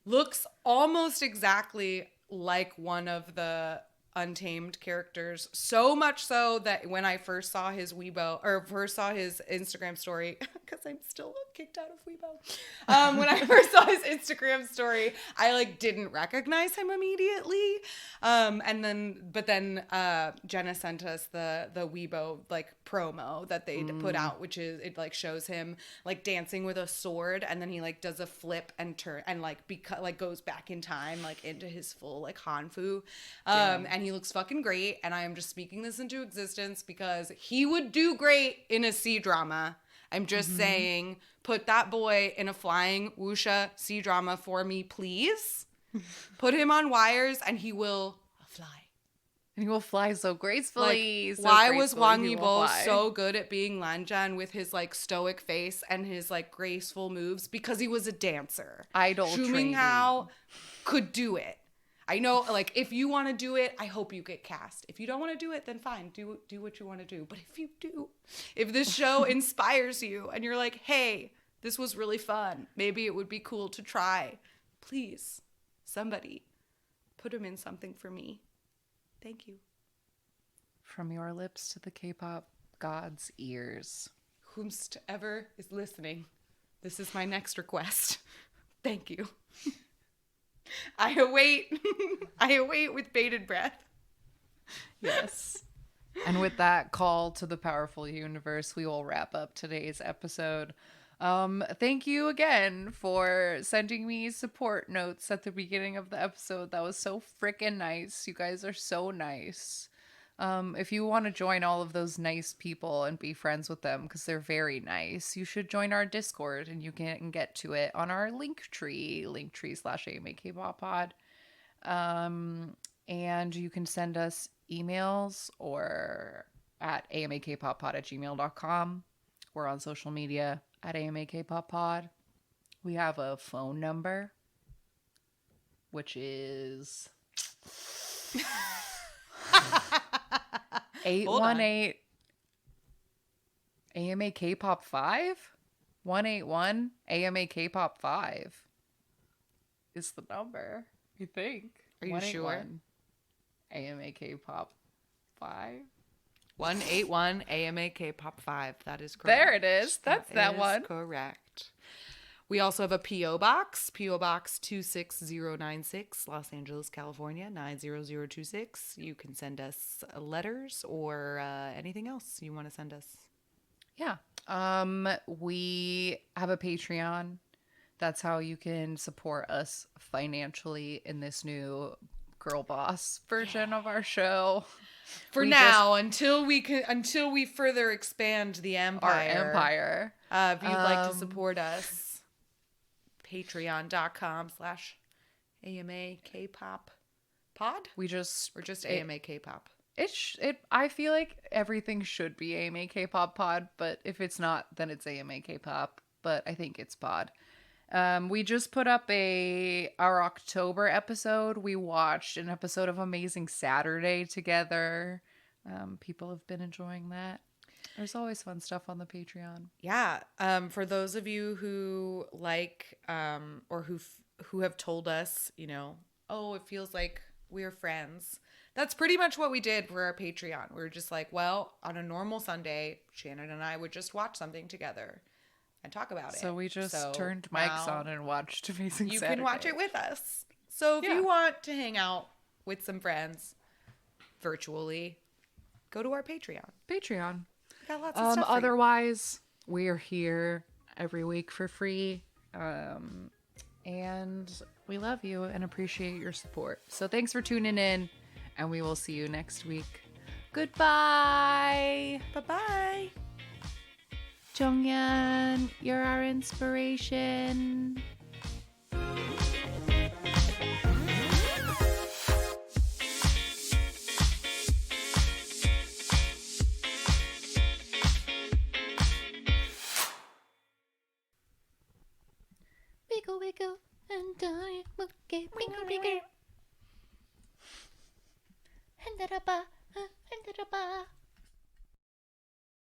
looks almost exactly like one of the Untamed characters, so much so that when I first saw his Weibo, or first saw his Instagram story, because I'm still kicked out of Weibo, when I first saw his Instagram story, I like didn't recognize him immediately, but then Jenna sent us the Weibo like promo that they put out, which is, it like shows him like dancing with a sword, and then he like does a flip and turn and like goes back in time like into his full like hanfu, and he looks fucking great, and I am just speaking this into existence because he would do great in a C-drama. I'm just saying, put that boy in a flying wuxia C-drama for me, please. Put him on wires and he will fly. And he will fly so gracefully. Like, why was Wang Yibo so good at being Lanjan with his like stoic face and his like graceful moves? Because he was a dancer. Idol Xu training. Minghao could do it. I know, like, if you want to do it, I hope you get cast. If you don't want to do it, then fine. Do what you want to do. But if you do, if this show inspires you and you're like, hey, this was really fun, maybe it would be cool to try, please, somebody, put him in something for me. Thank you. From your lips to the K-pop god's ears. Whomsoever is listening, this is my next request. Thank you. I await with bated breath. Yes. And with that call to the powerful universe, we will wrap up today's episode. Thank you again for sending me support notes at the beginning of the episode. That was so freaking nice. You guys are so nice. If you want to join all of those nice people and be friends with them because they're very nice, you should join our Discord, and you can get to it on our linktree/AMAKPopPod. And you can send us emails or at amakpoppod@gmail.com. We're on social media at amakpoppod. We have a phone number, which is 818 AMA Kpop 5? 181 AMA Kpop 5 is the number, I think. Are you sure? AMA Kpop 5? 181 AMA Kpop 5. That is correct. There it is. That's that one. Correct. We also have a P.O. Box. P.O. Box 26096, Los Angeles, California, 90026. You can send us letters or anything else you want to send us. Yeah. We have a Patreon. That's how you can support us financially in this new girl boss version of our show. Until we further expand the empire. Our empire. If you'd like to support us, patreon.com/AMA Kpop pod. Or just AMA Kpop. I feel like everything should be AMA Kpop pod, but if it's not, then it's AMA Kpop. But I think it's pod. We just put up our October episode. We watched an episode of Amazing Saturday together. People have been enjoying that. There's always fun stuff on the Patreon. Yeah. For those of you who like or who have told us, oh, it feels like we're friends. That's pretty much what we did for our Patreon. We were just like, well, on a normal Sunday, Shannon and I would just watch something together and talk about it. So we just turned mics on and watched Amazing Saturday. You can watch it with us. So if you want to hang out with some friends virtually, go to our Patreon. We got lots of stuff. Otherwise, we're here every week for free. And we love you and appreciate your support. So thanks for tuning in, and we will see you next week. Goodbye. Bye-bye. Jonghyun, you're our inspiration. Wiggle, wiggle, and die, wiggle, wiggle. Hand it up,